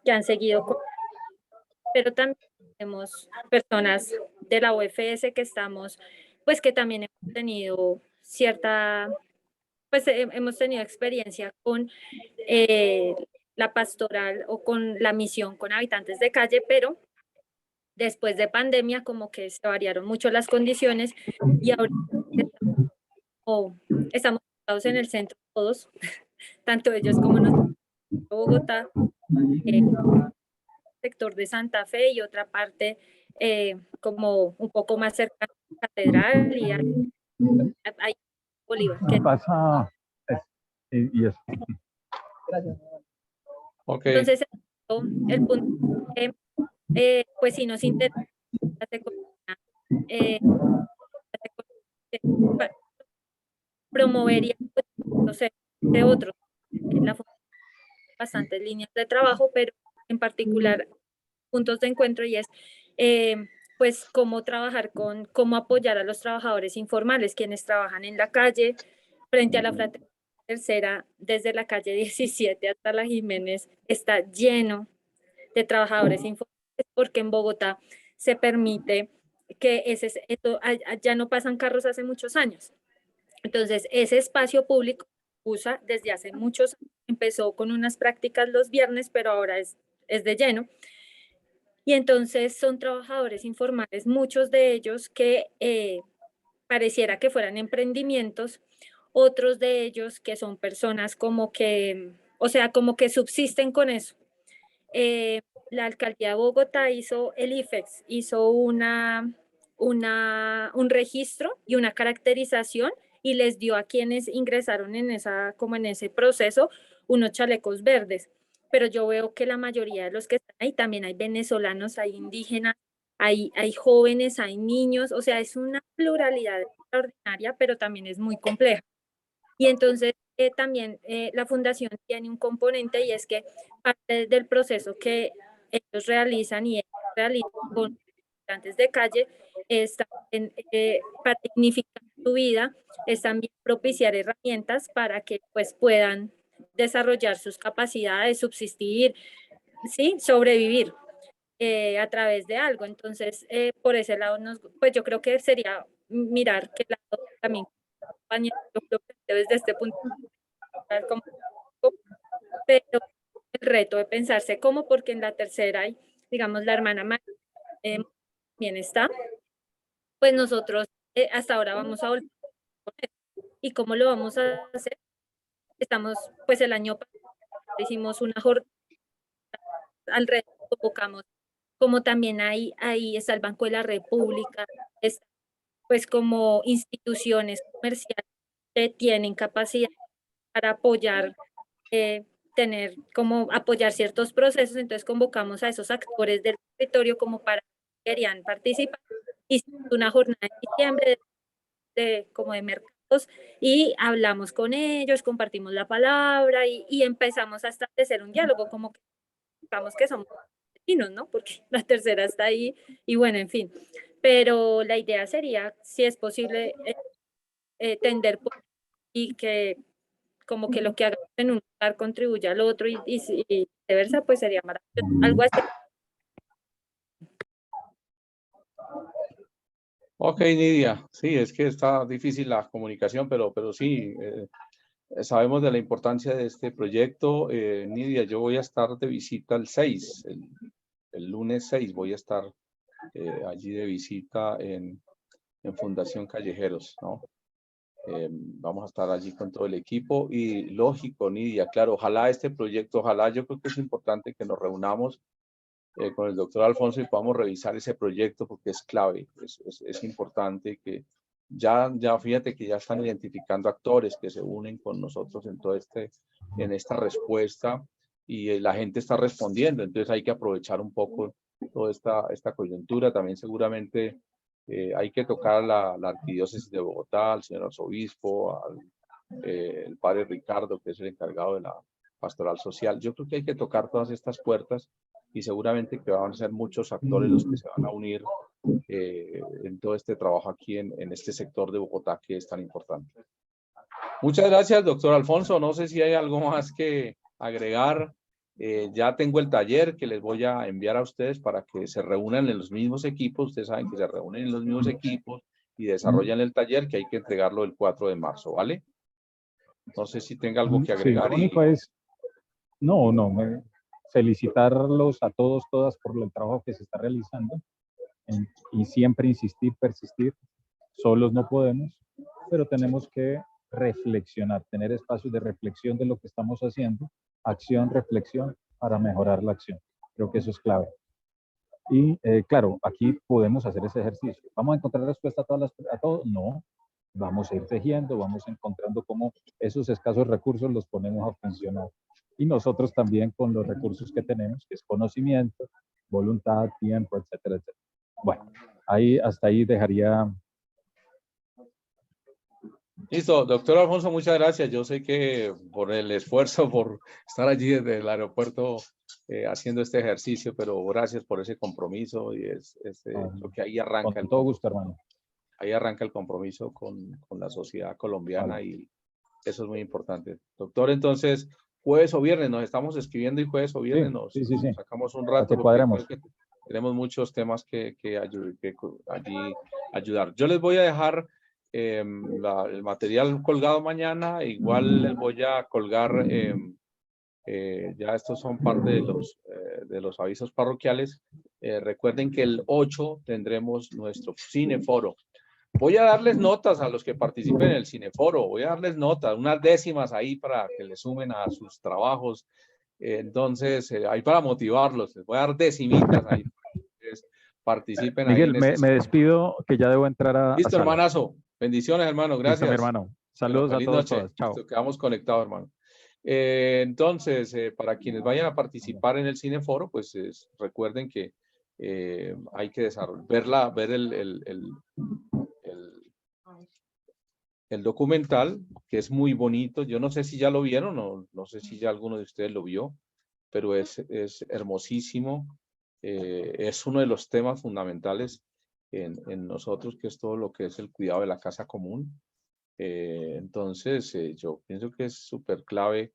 que han seguido pero también tenemos personas de la UFS que pues que también hemos tenido hemos tenido experiencia con la pastoral o con la misión con habitantes de calle, pero después de pandemia como que se variaron mucho las condiciones y ahora estamos en el centro todos, tanto ellos como nosotros, Bogotá, sector de Santa Fe y otra parte como un poco más cercana a la catedral y ahí Bolívar. Pasa y eso. Okay. Entonces, el punto pues si nos interesa promovería, pues, no sé, de otros, la fundación tiene bastantes líneas de trabajo, pero en particular puntos de encuentro y es pues cómo trabajar cómo apoyar a los trabajadores informales, quienes trabajan en la calle, frente a la fraternidad tercera, desde la calle 17 hasta la Jiménez, está lleno de trabajadores informales, porque en Bogotá se permite que ya no pasan carros hace muchos años. Entonces, ese espacio público usa desde hace muchos años, empezó con unas prácticas los viernes, pero ahora es de lleno. Y entonces son trabajadores informales, muchos de ellos que pareciera que fueran emprendimientos, otros de ellos que son personas como que, o sea, como que subsisten con eso. La alcaldía de Bogotá hizo el IFEX, hizo un registro y una caracterización y les dio a quienes ingresaron como en ese proceso unos chalecos verdes. Pero yo veo que la mayoría de los que están ahí, también hay venezolanos, hay indígenas, hay jóvenes, hay niños, o sea, es una pluralidad extraordinaria, pero también es muy compleja. Y entonces también la fundación tiene un componente y es que parte del proceso que ellos realizan y ellos realizan con habitantes de calle es también, para dignificar su vida, es también propiciar herramientas para que pues puedan desarrollar sus capacidades, subsistir, ¿sí? Sobrevivir a través de algo. Entonces, por ese lado, pues yo creo que sería mirar que lado también yo creo que desde este punto de vista, pero el reto de pensarse cómo, porque en la tercera hay, digamos, la hermana María también está, pues nosotros hasta ahora vamos a volver con eso. ¿Y cómo lo vamos a hacer? Estamos, pues el año pasado hicimos una jornada alrededor, convocamos, como también ahí está el Banco de la República, está, pues como instituciones comerciales que tienen capacidad para apoyar, apoyar ciertos procesos, entonces convocamos a esos actores del territorio como para que querían participar. Hicimos una jornada en diciembre como de mercados y hablamos con ellos, compartimos la palabra y empezamos a establecer un diálogo, como que digamos que somos vecinos, ¿no? Porque la tercera está ahí y bueno, en fin. Pero la idea sería, si es posible, tender y que como que lo que hagamos en un lugar contribuya al otro y viceversa, pues sería maravilloso. Algo así. Ok, Nidia, sí, es que está difícil la comunicación, pero sí, sabemos de la importancia de este proyecto. Nidia, yo voy a estar de visita el 6, el lunes 6 voy a estar allí de visita en Fundación Callejeros, ¿no? Vamos a estar allí con todo el equipo y lógico, Nidia, claro, ojalá este proyecto, ojalá, yo creo que es importante que nos reunamos con el doctor Alfonso y podamos revisar ese proyecto porque es clave, es importante que ya fíjate que ya están identificando actores que se unen con nosotros en esta respuesta y la gente está respondiendo, entonces hay que aprovechar un poco toda esta coyuntura, también seguramente hay que tocar la arquidiócesis de Bogotá, al señor arzobispo, el padre Ricardo, que es el encargado de la pastoral social. Yo creo que hay que tocar todas estas puertas y seguramente que van a ser muchos actores los que se van a unir en todo este trabajo aquí en este sector de Bogotá que es tan importante. Muchas gracias, doctor Alfonso. No sé si hay algo más que agregar. Ya tengo el taller que les voy a enviar a ustedes para que se reúnan en los mismos equipos. Ustedes saben que se reúnen en los mismos equipos y desarrollan el taller que hay que entregarlo el 4 de marzo, ¿vale? No sé si tenga algo que agregar. Sí, lo único es, felicitarlos a todos, todas por el trabajo que se está realizando y siempre insistir, persistir. Solos no podemos, pero tenemos que reflexionar, tener espacios de reflexión de lo que estamos haciendo, acción, reflexión, para mejorar la acción. Creo que eso es clave. Y claro, aquí podemos hacer ese ejercicio. ¿Vamos a encontrar respuesta a todos? No. Vamos a ir tejiendo, vamos encontrando cómo esos escasos recursos los ponemos a funcionar. Y nosotros también con los recursos que tenemos, que es conocimiento, voluntad, tiempo, etcétera, etcétera. Bueno, hasta ahí dejaría Listo, doctor Alfonso, muchas gracias. Yo sé que por el esfuerzo, por estar allí desde el aeropuerto haciendo este ejercicio, pero gracias por ese compromiso y creo que ahí arranca Con todo gusto, hermano. ahí arranca el compromiso con la sociedad colombiana Vale. y eso es muy importante. Doctor, entonces, jueves o viernes, nos estamos escribiendo y jueves o viernes nos sí. sacamos un Para rato que porque cuadremos. creo que tenemos muchos temas que allí ayudar. Yo les voy a dejar el material colgado mañana, igual les voy a colgar, ya estos son parte de los avisos parroquiales. Recuerden que el 8 tendremos nuestro cineforo. Voy a darles notas a los que participen en el cineforo, voy a darles notas, unas décimas ahí para que les sumen a sus trabajos. Entonces, ahí para motivarlos, les voy a dar decimitas ahí para que ustedes participen Miguel, ahí en me despido que ya debo entrar a Listo, sala. hermanazo. Bendiciones, hermano. Gracias. Listo, mi hermano. Bueno, Saludos a feliz todos, noche. todas. Chao. Listo, quedamos conectados, hermano. Entonces, para quienes vayan a participar en el cineforo, pues recuerden que hay que ver el documental, que es muy bonito. Yo no sé si ya lo vieron, no sé si ya alguno de ustedes lo vio, pero es hermosísimo. Es uno de los temas fundamentales en nosotros, que es todo lo que es el cuidado de la casa común. Entonces, yo pienso que es súper clave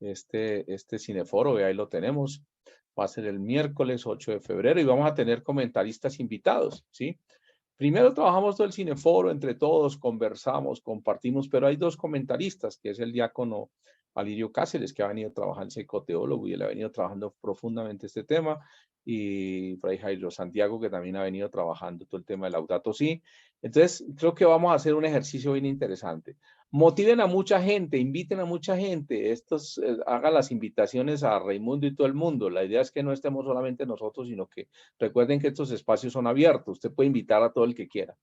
este cineforo, ahí lo tenemos. Va a ser el miércoles 8 de febrero y vamos a tener comentaristas invitados, ¿sí? Primero trabajamos todo el cineforo, entre todos conversamos, compartimos, pero hay dos comentaristas, que es el diácono Alirio Cáceres, que ha venido trabajando, psicoteólogo, y él ha venido trabajando profundamente este tema, y Fray Jairo Santiago, que también ha venido trabajando todo el tema del Laudato Si. Entonces, creo que vamos a hacer un ejercicio bien interesante. Motiven a mucha gente, inviten a mucha gente, hagan las invitaciones a Raimundo y todo el mundo. La idea es que no estemos solamente nosotros, sino que recuerden que estos espacios son abiertos. Usted puede invitar a todo el que quiera.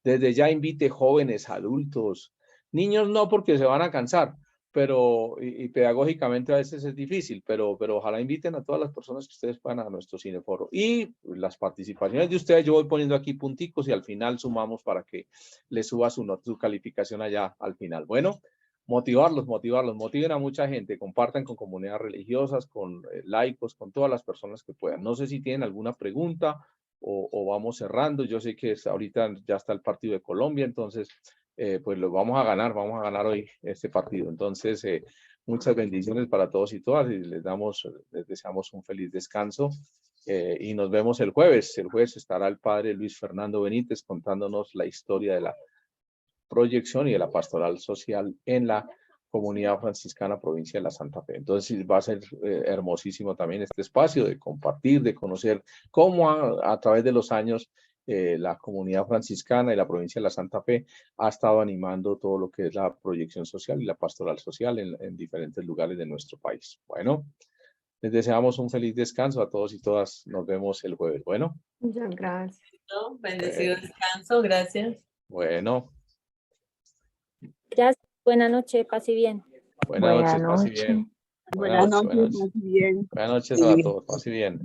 Desde ya invite jóvenes, adultos, niños no, porque se van a cansar, pero y pedagógicamente a veces es difícil, pero ojalá inviten a todas las personas que ustedes puedan a nuestro cineforo. Y las participaciones de ustedes, yo voy poniendo aquí punticos y al final sumamos para que les suba su calificación allá al final. Bueno, motivarlos, motiven a mucha gente, compartan con comunidades religiosas, con laicos, con todas las personas que puedan. No sé si tienen alguna pregunta o vamos cerrando. Yo sé que ahorita ya está el partido de Colombia, entonces pues lo vamos a ganar hoy este partido. Entonces, muchas bendiciones para todos y todas y les deseamos un feliz descanso y nos vemos el jueves. El jueves estará el padre Luis Fernando Benítez contándonos la historia de la proyección y de la pastoral social en la comunidad franciscana provincia de la Santa Fe. Entonces va a ser hermosísimo también este espacio de compartir, de conocer cómo a través de los años la comunidad franciscana y la provincia de la Santa Fe ha estado animando todo lo que es la proyección social y la pastoral social en diferentes lugares de nuestro país. Bueno, les deseamos un feliz descanso a todos y todas. Nos vemos el jueves. Bueno. Muchas gracias. Bendecido descanso, gracias. Bueno. Gracias. Buenas noches, pase bien. Buenas noches, pase bien. Buenas noches, pase bien. Buenas noches a todos, pase bien.